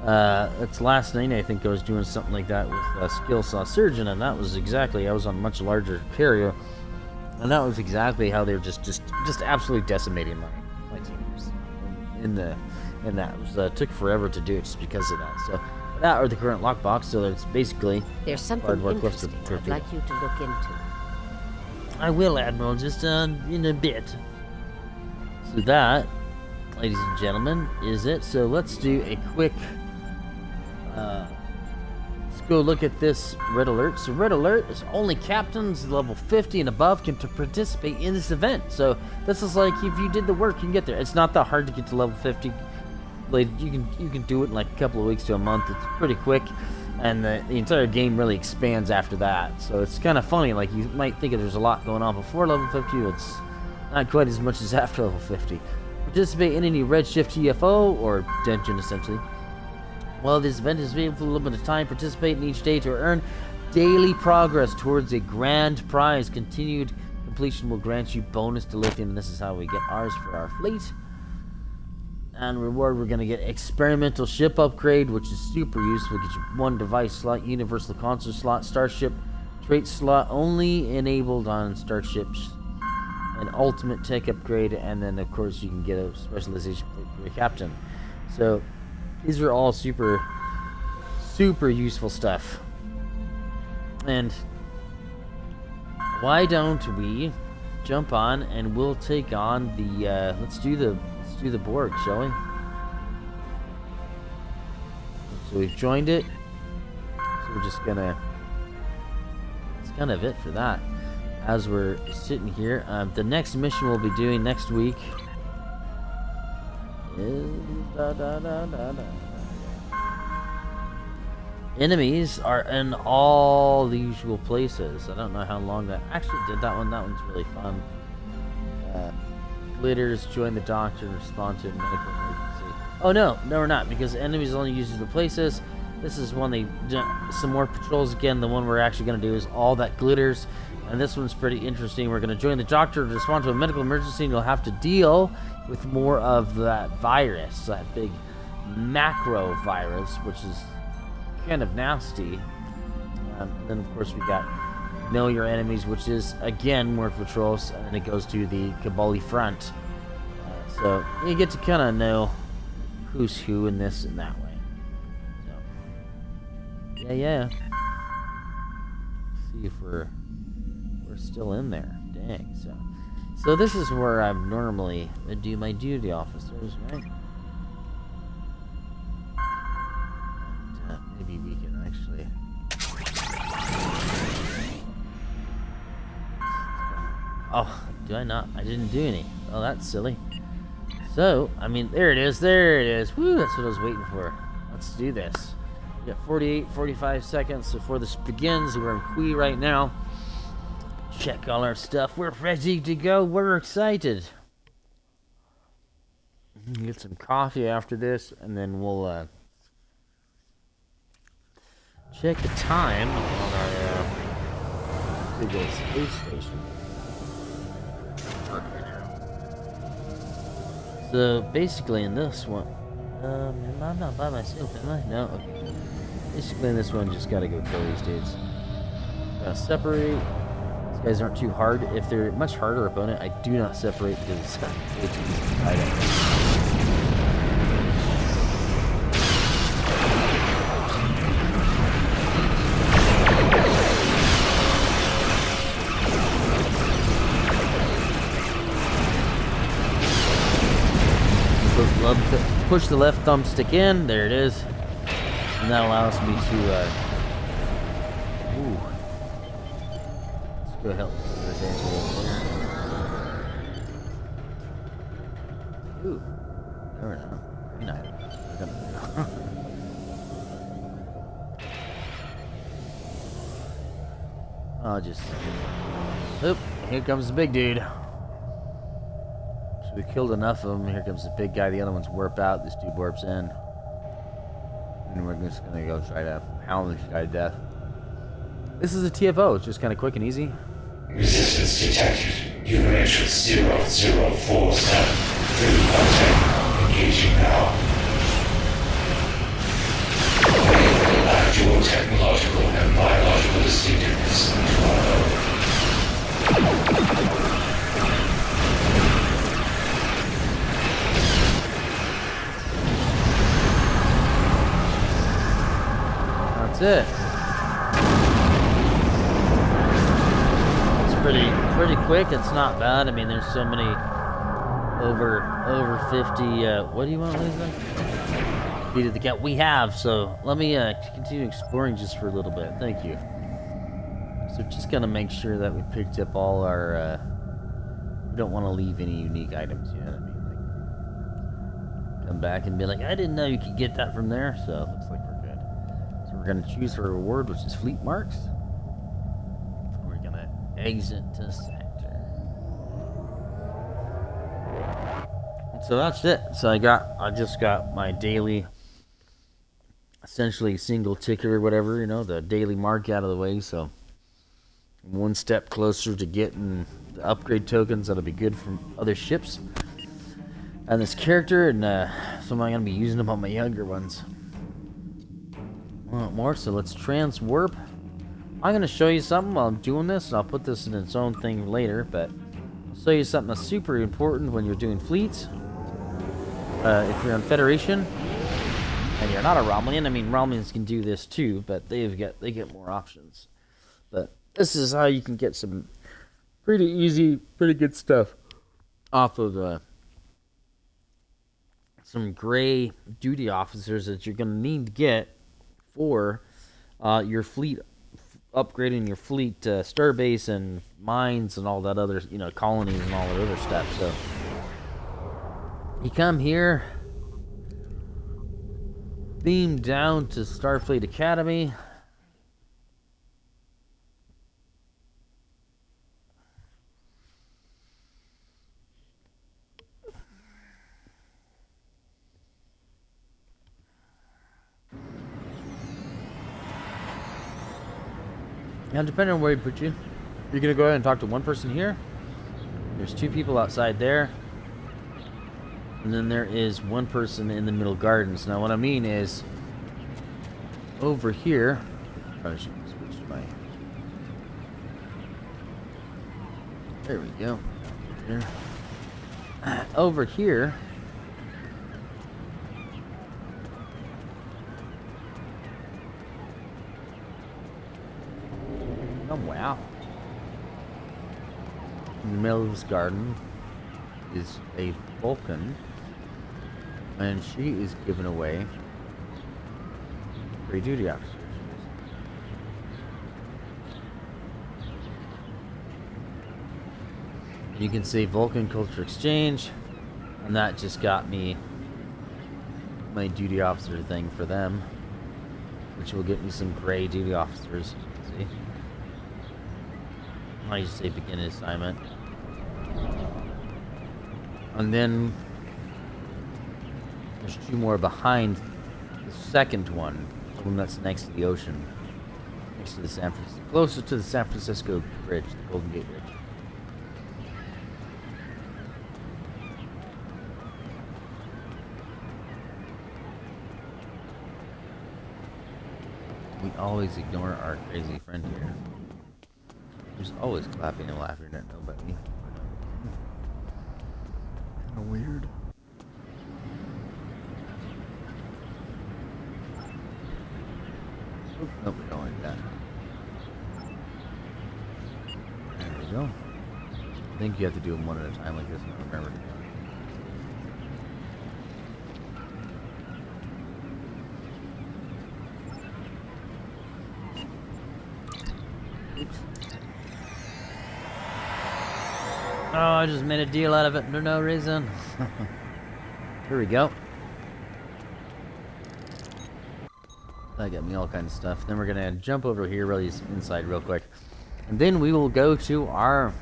Speaker 1: It's last night I think I was doing something like that with Skill Saw Surgeon, and that was exactly, I was on a much larger carrier, and that was exactly how they were just absolutely decimating my teams in that. It was took forever to do it just because of that. So that or the current lockbox. So it's basically
Speaker 2: there's something interesting I'd like you to look into.
Speaker 1: I will, Admiral, just in a bit. So that, ladies and gentlemen, is it. So let's do a quick. Let's go look at this red alert. So red alert is only captains level 50 and above can participate in this event. So this is like if you did the work, you can get there. It's not that hard to get to level 50. Like you can do it in like a couple of weeks to a month. It's pretty quick, and the entire game really expands after that. So it's kind of funny. Like you might think there's a lot going on before level 50. It's not quite as much as after level 50. Participate in any redshift UFO or dungeon essentially. Well, this event is available for a little bit of time. Participate in each day to earn daily progress towards a grand prize. Continued completion will grant you bonus to lithium, and this is how we get ours for our fleet. And reward, we're going to get experimental ship upgrade, which is super useful. Get you 1 device slot, universal console slot, starship trait slot only enabled on starships, an ultimate tech upgrade, and then of course you can get a specialization for your captain. So these are all super useful stuff. And why don't we jump on and we'll take on the let's do the Borg, shall we? So we've joined it. So we're just gonna, that's kind of it for that. As we're sitting here, the next mission we'll be doing next week is enemies are in all the usual places. I don't know how long that actually did that one. That one's really fun. Glitters, join the doctor, and respond to a medical emergency. Oh no, we're not, because enemies only uses the places. This is one they do some more patrols again. The one we're actually going to do is all that glitters, and this one's pretty interesting. We're going to join the doctor to respond to a medical emergency, and you'll have to deal with more of that virus, that big macro virus, which is kind of nasty. And then of course we got know your enemies, which is again more patrols, and then it goes to the Kabali front. So you get to kind of know who's who in this and that way. So yeah. See if we're still in there. Dang. So this is where I normally do my duty, officers, right? And, maybe we can actually. Oh, do I not? I didn't do any. Oh, that's silly. So, I mean, there it is. Woo, that's what I was waiting for. Let's do this. We got 45 seconds before this begins. We're in Kui right now. Check all our stuff. We're ready to go. We're excited. Get some coffee after this, and then we'll check the time on our big old space station. So basically in this one, I'm not by myself, am I? No. Okay. Basically in this one, just gotta go kill these dudes. Gotta separate. These guys aren't too hard. If they're a much harder opponent, I do not separate because it's way too easy to fight it. Push the left thumbstick in. There it is, and that allows me to. Let's go help. Ooh, never know. Green item. I'll just. Oop! Here comes the big dude. We killed enough of them. Here comes the big guy. The other ones warp out. This dude warps in. And we're just going to go try to hound this guy to death. This is a TFO. It's just kind of quick and easy.
Speaker 10: Resistance detected. Universal 0047. Through contact. Engaging now. We will add your technological and biological distinctiveness to our own.
Speaker 1: That's it. It's pretty quick. It's not bad. I mean, there's so many over 50. What do you want, Lisa? Feet of the cat. We have. So let me continue exploring just for a little bit. Thank you. So just gonna make sure that we picked up all our. We don't want to leave any unique items. You know what I mean? Like, come back and be like, I didn't know you could get that from there. So it looks like we're good. We're going to choose our reward, which is fleet marks. We're going to exit to sector. So that's it. So I just got my daily, essentially single ticket or whatever, you know, the daily mark out of the way. So I'm one step closer to getting the upgrade tokens that'll be good from other ships. on this character, and so I'm gonna be using them on my younger ones. Want more? So let's transwarp. I'm gonna show you something while I'm doing this, and I'll put this in its own thing later. But I'll show you something that's super important when you're doing fleets. If you're on Federation and you're not a Romulans, I mean Romulans can do this too, but they get more options. But this is how you can get some pretty easy, pretty good stuff off of some gray duty officers that you're gonna need to get for your fleet, upgrading your fleet starbase and mines and all that other, colonies and all that other stuff. So you come here, beam down to Starfleet Academy. Now, depending on where you put you, you're going to go ahead and talk to one person here. There's two people outside there. And then there is one person in the middle gardens. Now, what I mean is, over here, probably should switch to my. There we go. Here. Over here. Oh, wow. In the middle of this garden is a Vulcan, and she is giving away free duty officers. You can see Vulcan Culture Exchange, and that just got me my duty officer thing for them, which will get me some gray duty officers. See? I just say begin assignment. And then there's two more behind the second one, the one that's next to the ocean, next to the closer to the San Francisco Bridge, the Golden Gate Bridge. We always ignore our crazy friend here. Who's always clapping and laughing at nobody. Kinda weird. Oop, nope, we don't like that. There we go. I think you have to do them one at a time like this, I don't remember. Oops. Oh, I just made a deal out of it for no reason. Here we go. That got me all kinds of stuff. Then we're gonna jump over here really inside real quick. And then we will go to our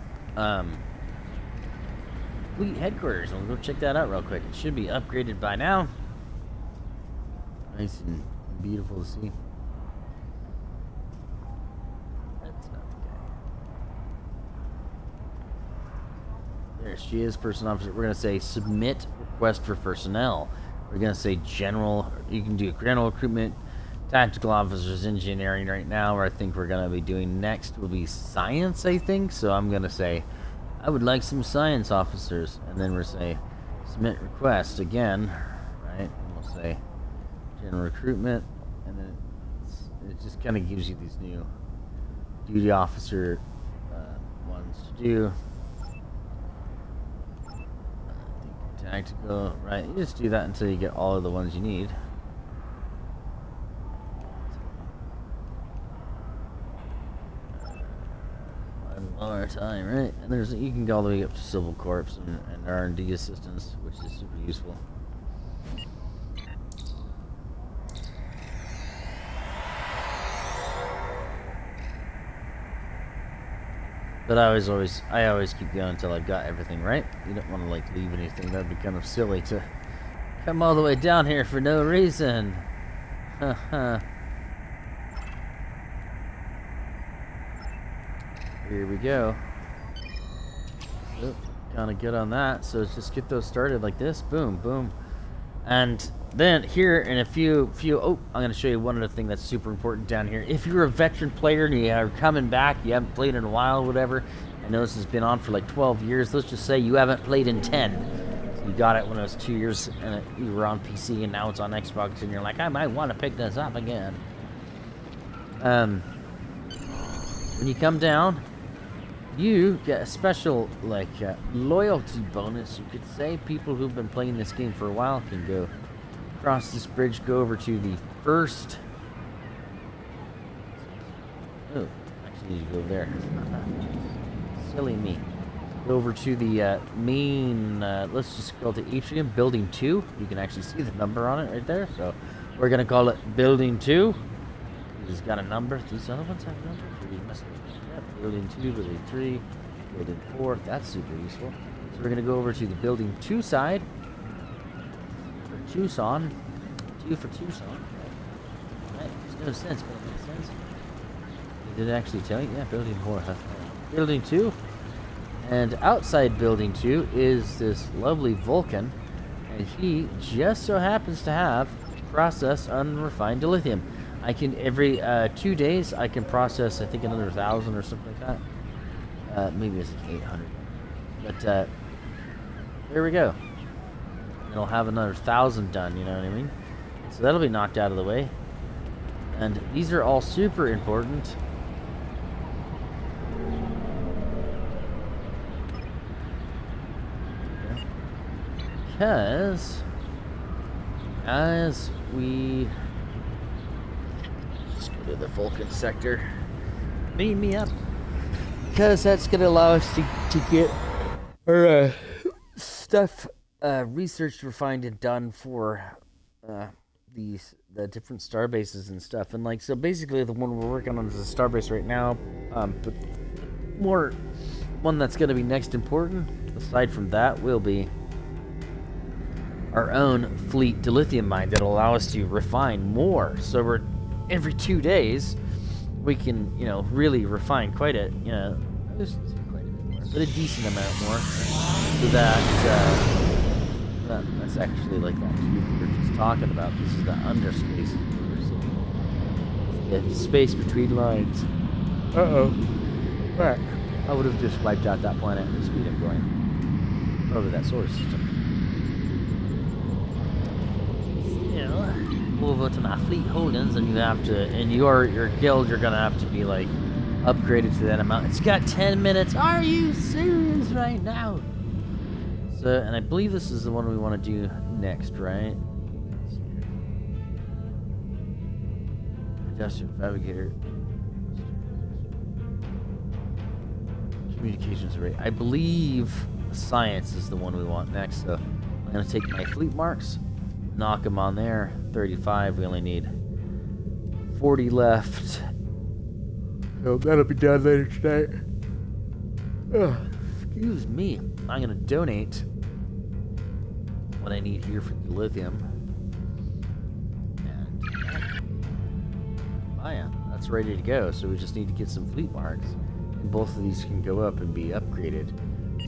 Speaker 1: fleet headquarters. We'll go check that out real quick. It should be upgraded by now. Nice and beautiful to see. That's not the guy. There she is, person officer. We're gonna say submit request for personnel. We're gonna say general. You can do general recruitment, tactical officers, engineering right now. Or I think we're gonna be doing next will be science. I think so. I'm gonna say I would like some science officers, and then we're say submit request again, right? And we'll say general recruitment, and then it just kind of gives you these new duty officer ones to do. Tactical, right? You just do that until you get all of the ones you need. One more time, right? And there's you can go all the way up to Civil Corps and R&D assistance, which is super useful. But I always keep going until I've got everything right. You don't want to like leave anything. That'd be kind of silly to come all the way down here for no reason. Haha. Here we go. Oh, kind of good on that. So let's just get those started like this. Boom, boom. And then here in a few, oh, I'm going to show you one other thing that's super important down here. If you're a veteran player and you are coming back, you haven't played in a while or whatever, I know this has been on for like 12 years. Let's just say you haven't played in 10. So you got it when it was 2 years and you were on PC and now it's on Xbox and you're like, I might want to pick this up again. When you come down, you get a special, like, loyalty bonus, you could say. People who've been playing this game for a while can go across this bridge, go over to the first... Oh, actually need to go there. Silly me. Go over to the main, let's just go to Atrium, Building 2. You can actually see the number on it right there, so we're going to call it Building 2. It's got a number. These other ones have numbers? Building 2, Building 3, Building 4. That's super useful. So we're going to go over to the Building 2 side. For Tucson. 2 for Tucson. Right. There's no sense, but it makes sense. Did it actually tell you? Yeah, Building 4. Building 2. And outside Building 2 is this lovely Vulcan. And he just so happens to have processed unrefined dilithium. I can, every 2 days, I can process, I think, another 1,000 or something like that. Maybe it's like 800. But, there we go. And I'll have another 1,000 done, you know what I mean? So that'll be knocked out of the way. And these are all super important. Because, as we... to the Vulcan sector. Beam me up. Because that's going to allow us to get our stuff researched, refined, and done for the different star bases and stuff. And like, so basically the one we're working on is a star base right now. But more one that's going to be next important, aside from that, will be our own fleet dilithium mine that'll allow us to refine more. So we're every 2 days, we can, you know, really refine quite a, you know, just quite a bit more, but a decent amount more. So that's actually like that cube we were just talking about. This is the underspace. The space between lines. Right. I would have just wiped out that planet at the speed I'm going over that solar system. Over to my fleet holdings, and you have to, in your guild, you're gonna have to be like upgraded to that amount. It's got 10 minutes. Are you serious right now? So, and I believe this is the one we want to do next, right? Industrial Fabricator. Communications rate. I believe science is the one we want next. So I'm gonna take my fleet marks. Knock them on there. 35. We only need 40 left. So that'll be done later tonight. Excuse me. I'm gonna donate what I need here for the lithium. And yeah, that's ready to go. So we just need to get some fleet marks, and both of these can go up and be upgraded.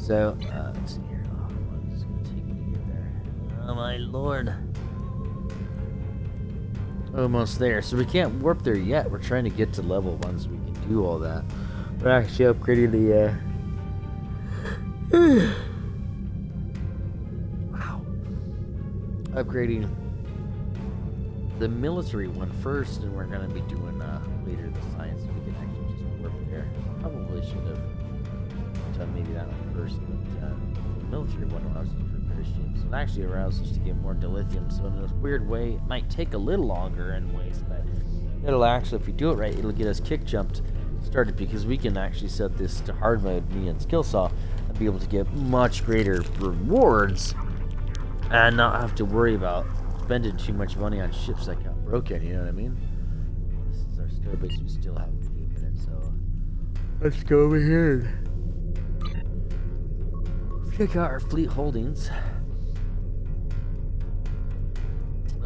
Speaker 1: So let's see here. Oh, it's gonna take me to get there. Oh my lord. Almost there. So we can't warp there yet. We're trying to get to level 1 so we can do all that. We're actually upgrading the wow. Upgrading the military one first, and we're gonna be doing later the science so we can actually just warp there. Probably should have done maybe that one first, but the military one allows us to repair ships. It actually allows us to get more dilithium, so in a weird way, it might take a little longer in ways, but it'll actually, if we do it right, it'll get us kick jumped started, because we can actually set this to hard mode, me and Skillsaw, and be able to get much greater rewards and not have to worry about spending too much money on ships that got broken, you know what I mean? This is our starbase. We still have a few minutes, so let's go over here and check out our fleet holdings.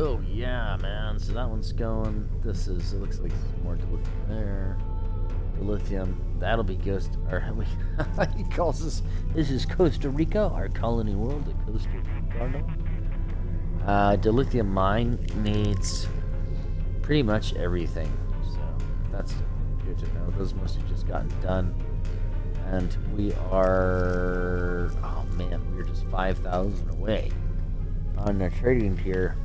Speaker 1: Oh yeah, man. So that one's going. This is. It looks like more dilithium there. the lithium. That'll be Ghost, or he calls this is Costa Rica, our colony world at Costa Rica. The lithium mine needs pretty much everything, so that's good to know. Those must have just gotten done, and we are, oh man, we're just 5,000 away on the trading tier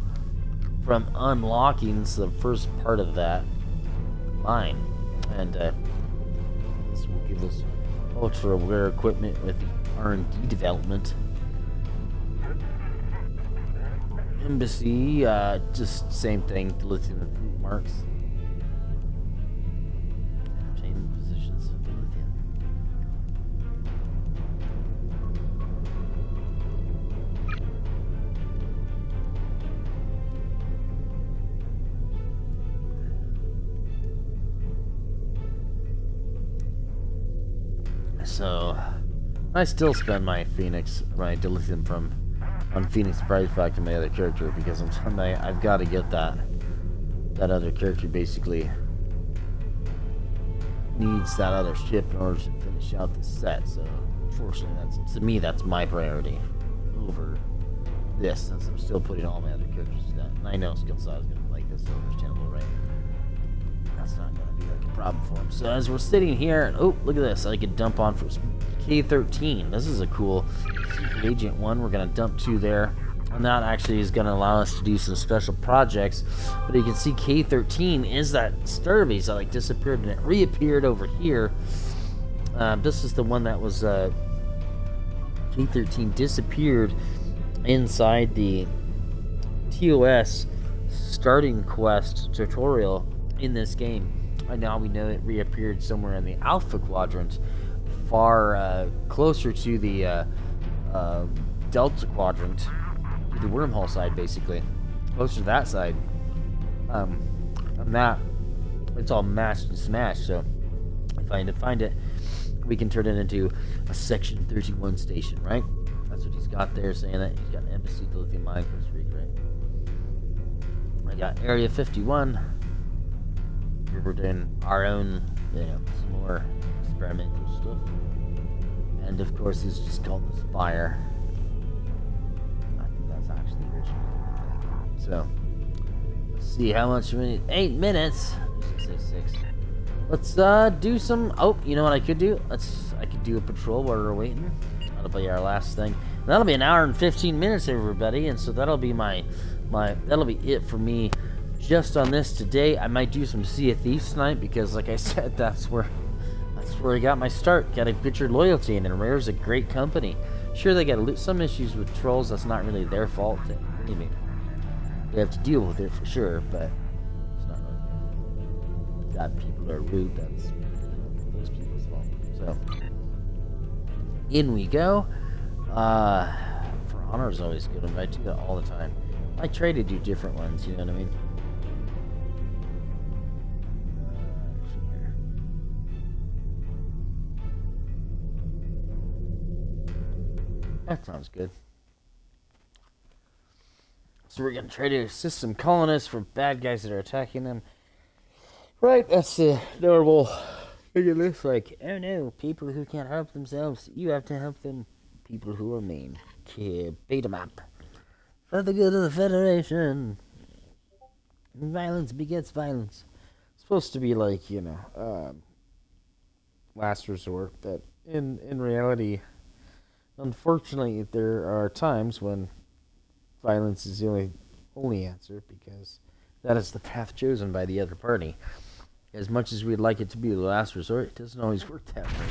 Speaker 1: from unlocking the first part of that mine, and this will give us ultra rare equipment with the R&D development. Embassy, just same thing, lithium and food marks. Entertainment positions of lithium. So, I still spend my dilithium on Phoenix prize back to my other character because I've got to get that other character basically needs that other ship in order to finish out the set. So, unfortunately, that's my priority over this, since I'm still putting all my other characters to that. And I know Skill Side is going to like this, so understandable, right? That's not going to be like a problem for him. So as we're sitting here, and oh, look at this, I could dump on for K13. This is a cool Secret Agent 1. We're going to dump 2 there. And that actually is going to allow us to do some special projects. But you can see K13 is that starbase that like disappeared and it reappeared over here. This is the one that was K13 disappeared inside the TOS starting quest tutorial in this game. And now we know it reappeared somewhere in the Alpha Quadrant, far closer to the Delta Quadrant, the wormhole side, basically, closer to that side. On that, it's all mashed and smashed. So if I find it, we can turn it into a Section 31 station, right? That's what he's got there, saying that he's got an embassy, lithium mine, Costa Rica, right? I got Area 51. We're doing our own, some more experimental stuff. And of course, it's just called the Spire. I think that's actually the original. So, let's see how much we need. 8 minutes. I should say 6. Let's do some. Oh, you know what I could do? I could do a patrol while we're waiting. That'll be our last thing. And that'll be an hour and 15 minutes, everybody. And so that'll be that'll be it for me. Just on this today. I might do some Sea of Thieves tonight because, like I said, that's where I got my start. Got to get your loyalty, and Rare's a great company. Sure, they got some issues with trolls. That's not really their fault. Anyway, they have to deal with it for sure, but it's not really that people are rude. That's those people's fault. So in we go. For honor is always good. I do that all the time. I try to do different ones. You know what I mean? That sounds good. So we're going to try to assist some colonists for bad guys that are attacking them. Right, that's the normal. Look at this, like, oh no, people who can't help themselves, you have to help them. People who are mean. Beat them up. For the good of the Federation. Violence begets violence. It's supposed to be like, last resort, but in reality, unfortunately, there are times when violence is the only answer, because that is the path chosen by the other party. As much as we'd like it to be the last resort, it doesn't always work that way.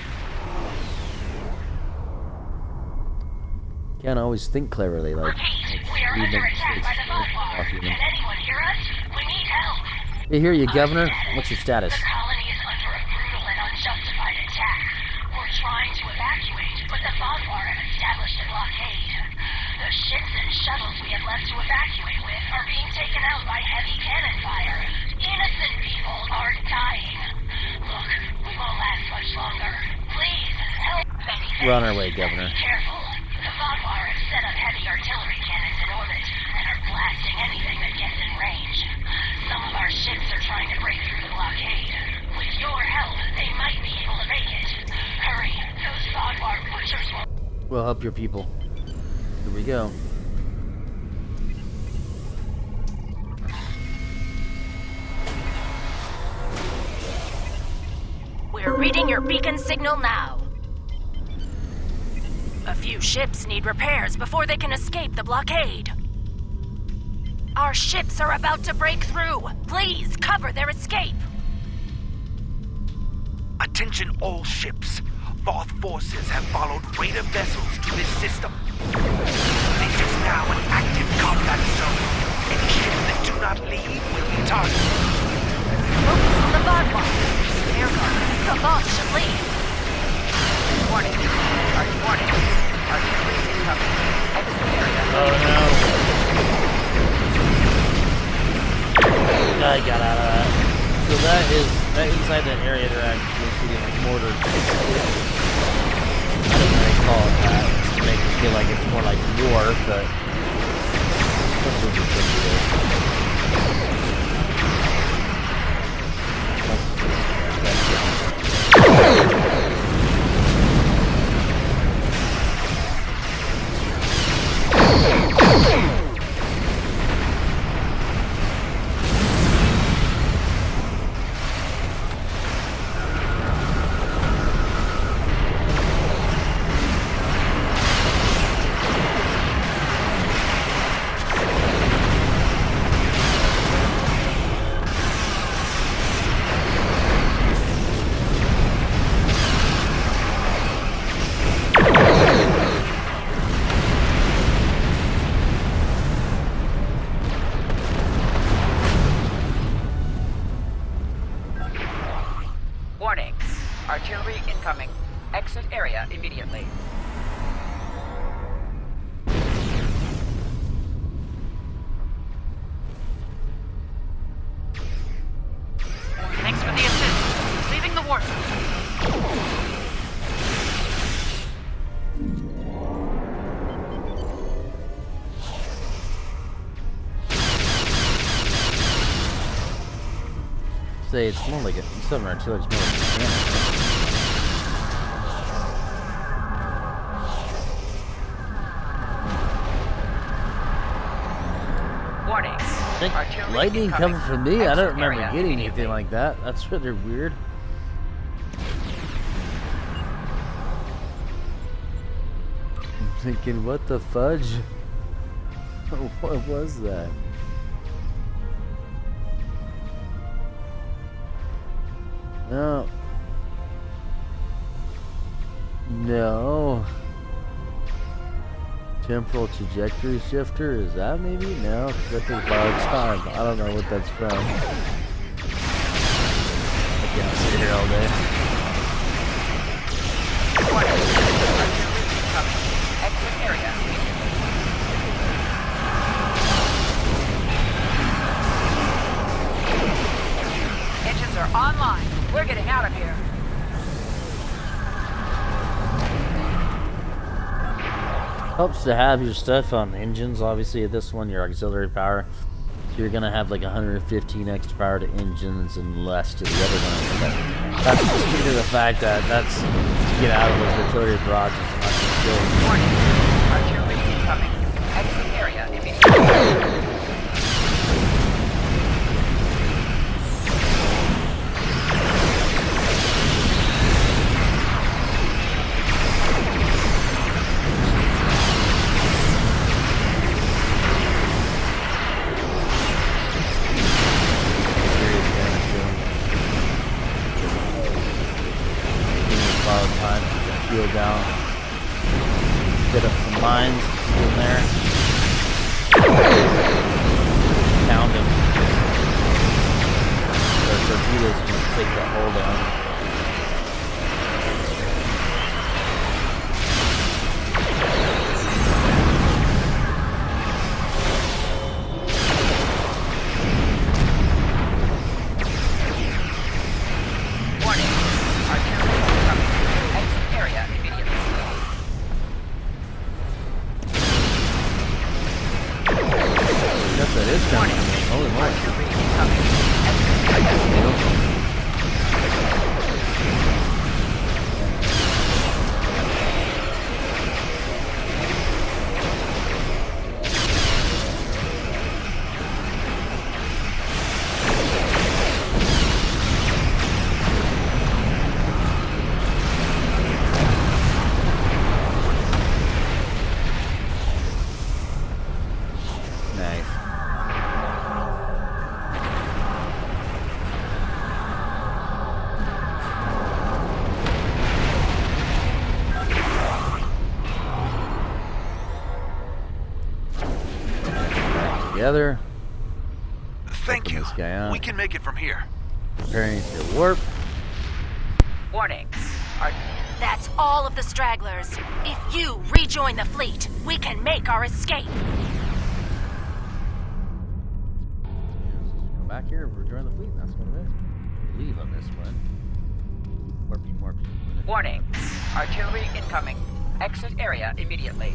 Speaker 1: Can't always think cleverly, like
Speaker 11: we are under attack by the Vault. Can anyone hear us? We need help.
Speaker 1: They hear you, Governor. What's your status?
Speaker 11: The colony is under a brutal and unjustified attack. We're trying to evacuate, but the Vault have established a blockade. The ships and shuttles we had left to evacuate with are being taken out by heavy cannon fire. Innocent people are dying. Look, we won't last much longer. Please, help.
Speaker 1: We're on our way, Governor.
Speaker 11: Be careful. The Vault have set up heavy artillery cannons in orbit and are blasting anything that gets in range. Some of our ships are trying to break through the blockade. With your help, they might
Speaker 1: We'll help your people. Here we go.
Speaker 11: We're reading your beacon signal now. A few ships need repairs before they can escape the blockade. Our ships are about to break through. Please cover their escape.
Speaker 12: Attention all ships. Voth forces have followed raider vessels to this system. This is now an active combat zone. Any ships that do not leave will be targeted.
Speaker 11: Focus on the Vadwa. Air guard. The Voth should leave.
Speaker 6: Warning. Artillery incoming. Exit area.
Speaker 1: Oh no. I got out of that. So that inside that area they're actually shooting like mortars. I don't know they call it that. Just to make it feel like it's more like war, but that's what you think it is.
Speaker 6: Warning. Artillery incoming. Exit area immediately.
Speaker 11: Thanks for the assist. Leaving the warp.
Speaker 1: Say it's more like a southern artillery. It's more like a cannon.
Speaker 6: Warning. Artillery
Speaker 1: Lightning
Speaker 6: incoming.
Speaker 1: coming from me? I
Speaker 6: Exit
Speaker 1: don't remember
Speaker 6: area
Speaker 1: getting
Speaker 6: immediately.
Speaker 1: anything like that. That's rather weird. I'm thinking, what the fudge? What was that? No. No. Temporal trajectory shifter? Is that maybe? No, because that takes a lot of time. I don't know what that's from. I can't sit here all day.
Speaker 6: Exit area. Engines are online. We're getting out of here.
Speaker 1: Helps to have your stuff on engines. Obviously, this one, your auxiliary power. So you're gonna have like 115 extra power to engines and less to the other ones. But that's just due to the fact that that's to get out of those artillery barrages and not just kill.
Speaker 6: Warning. Artillery incoming. Exit area immediately.
Speaker 1: Down, get up some mines in there, pound them. The torpedoes just take the hull down.
Speaker 6: Warning. Artillery incoming. Exit area immediately.
Speaker 1: Yes, that is coming. Holy moly.
Speaker 6: Artillery incoming. Exit area immediately.
Speaker 1: together.
Speaker 12: Thank you.
Speaker 1: This guy out.
Speaker 12: We can make it from here.
Speaker 1: Preparing to warp.
Speaker 3: Warning.
Speaker 11: That's all of the stragglers. If you rejoin the fleet, we can make our escape.
Speaker 1: Come back here and rejoin the fleet. That's what it is. Leave on this one. Warping.
Speaker 3: Warning. Artillery incoming. Exit area immediately.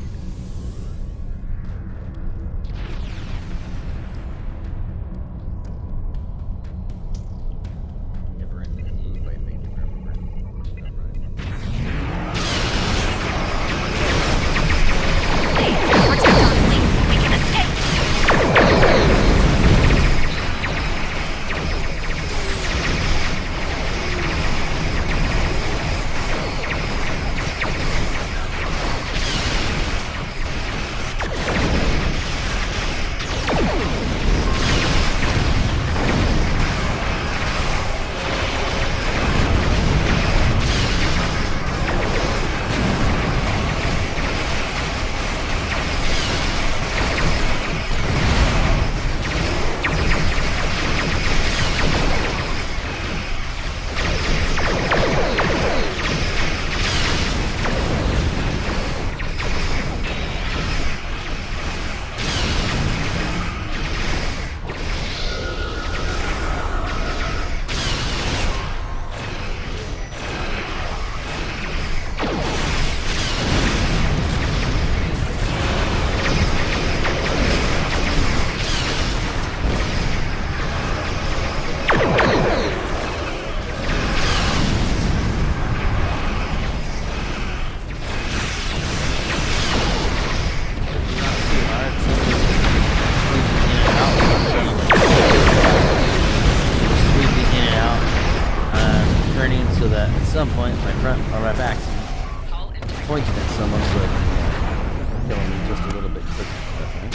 Speaker 1: some point my front or my back's pointing at someone, so killing me just a little bit quicker, I think.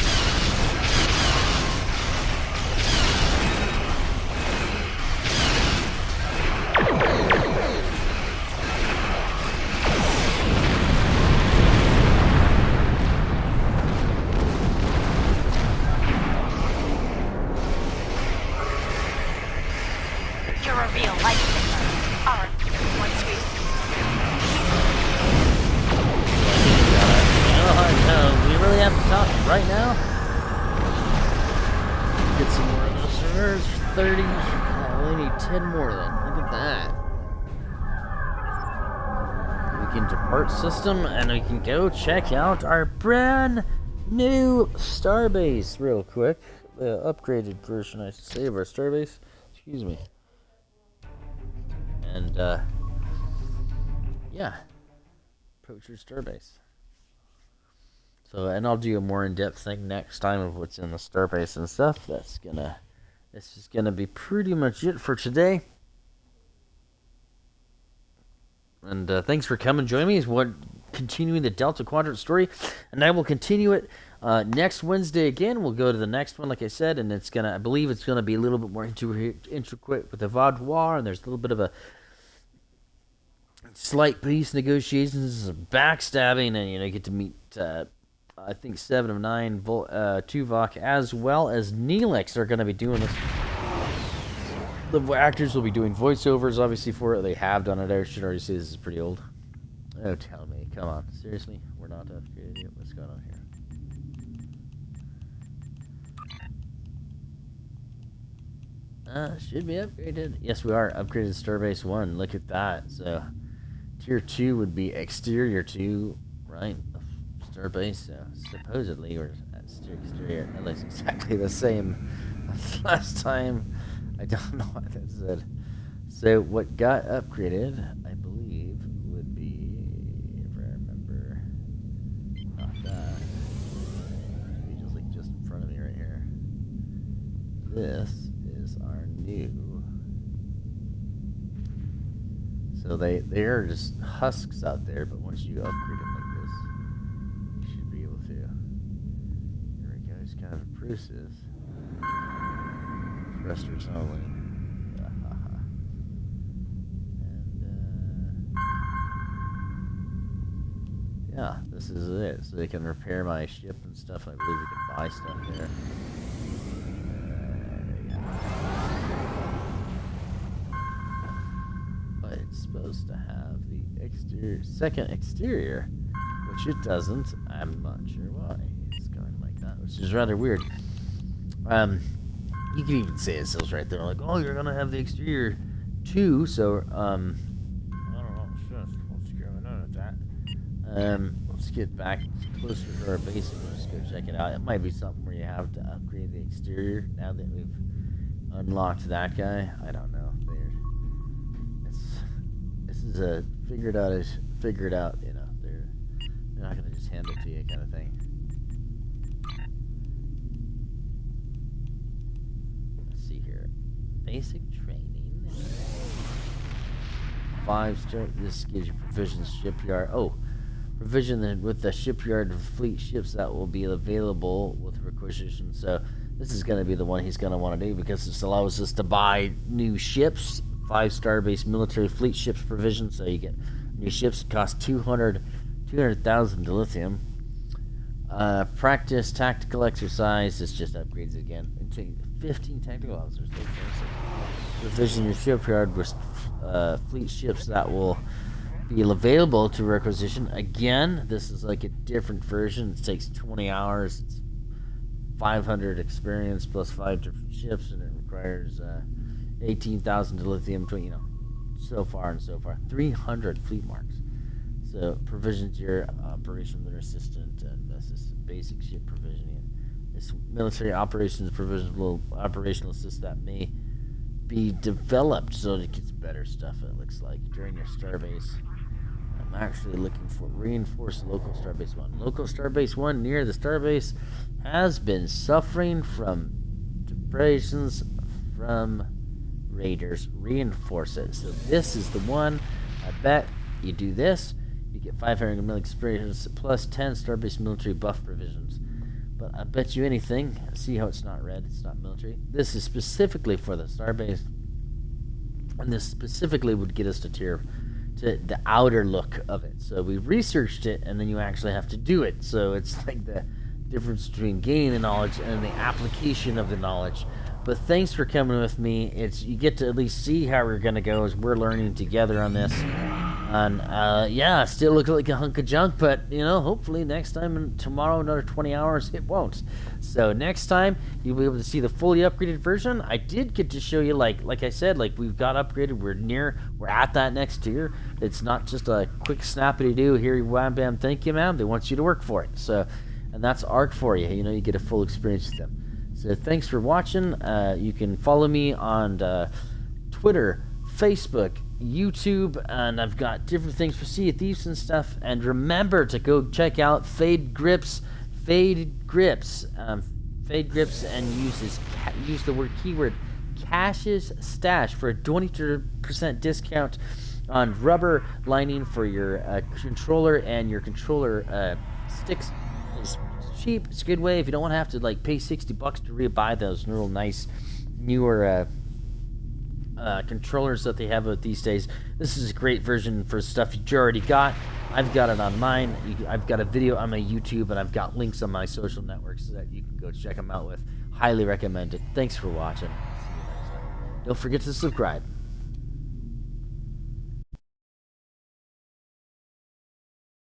Speaker 11: You're a real lifesaver. Our one sweet.
Speaker 1: No, we really have to talk right now. Get some more of those servers. 30. I only need 10 more then. Look at that. We can depart system and we can go check out our brand new starbase real quick. The upgraded version, I should say, of our starbase. Excuse me. And, yeah. Approach your starbase. So, and I'll do a more in-depth thing next time of what's in the starbase and stuff. This is gonna be pretty much it for today. And thanks for coming, join me. We're continuing the Delta Quadrant story, and I will continue it next Wednesday again. We'll go to the next one, like I said, and I believe it's gonna be a little bit more intricate with the Vaudoir, and there's a little bit of a slight peace negotiations, backstabbing, and you get to meet I think 7 of 9 Tuvok, as well as Neelix are going to be doing this. The actors will be doing voiceovers, obviously, for it. They have done it. I should already say this is pretty old. Oh, tell me. Come on. Seriously? We're not upgraded yet. What's going on here? Should be upgraded. Yes, we are. Upgraded Starbase 1. Look at that. So, Tier 2 would be Exterior 2, right? Starbase, supposedly, or exterior, it looks exactly the same as last time. I don't know what that said. So what got upgraded, I believe, would be, if I remember, not that. Maybe just in front of me right here. This is our new. So they are just husks out there, but once you upgrade them like this, kind of Bruce's thrusters only. And yeah, this is it. So they can repair my ship and stuff. I believe we can buy stuff there. supposed to have the exterior, second exterior, which it doesn't. I'm not sure why it's going like that, which is rather weird. You can even say it says right there, like, oh, you're gonna have the exterior too. So, I don't know what's going on with that. Let's get back closer to our base and let's go check it out. It might be something where you have to upgrade the exterior now that we've unlocked that guy. I don't know. This is a figured out. You know, they're not gonna just hand it to you kind of thing. Let's see here. Basic training. 5-star. This gives you provisions shipyard. Oh, provision with the shipyard fleet ships that will be available with requisition. So this is going to be the one he's going to want to do because this allows us to buy new ships. 5-star base military fleet ships provision. So you get new ships. It costs 200,000 dilithium. Practice tactical exercise. This just upgrades again. 15 tactical officers. Provision your shipyard with fleet ships that will be available to requisition. Again, this is like a different version. It takes 20 hours. It's 500 experience plus 5 different ships, and it requires 18,000 dilithium. So far and so far, 300 fleet marks. So provisions your operational assistant, and this is basic ship provisioning. This military operations provision will operational assist that may be developed so it gets better stuff. It looks like during your starbase. I'm actually looking for reinforced local starbase 1. Local starbase 1 near the starbase has been suffering from depredations from raiders. Reinforce it. So this is the one. I bet you do this, you get 500 mil experience plus 10 starbase military buff provisions. But I bet you anything. See how it's not red? It's not military. This is specifically for the starbase, and this specifically would get us to the outer look of it. So we researched it, and then you actually have to do it. So it's like the difference between gaining the knowledge and the application of the knowledge. But thanks for coming with me. You get to at least see how we're gonna go as we're learning together on this. And yeah, still look like a hunk of junk, but hopefully next time and tomorrow, another 20 hours, it won't. So next time you'll be able to see the fully upgraded version. I did get to show you, like I said, we've got upgraded. We're at that next tier. It's not just a quick snappity do. Here, wham bam, thank you, ma'am. They want you to work for it. So, and that's ARC for you. You get a full experience with them. So thanks for watching. You can follow me on Twitter, Facebook, YouTube, and I've got different things for Sea of Thieves and stuff. And remember to go check out Fade Grips, and use the keyword Cash's Stash for a 20% discount on rubber lining for your controller, and your controller sticks is cheap. It's a good way if you don't want to have to pay $60 to rebuy those real nice newer controllers that they have these days. This is a great version for stuff you already got. I've got it on mine. I've got a video on my YouTube, and I've got links on my social networks so that you can go check them out with. Highly recommend it. Thanks for watching. See you next time. Don't forget to subscribe.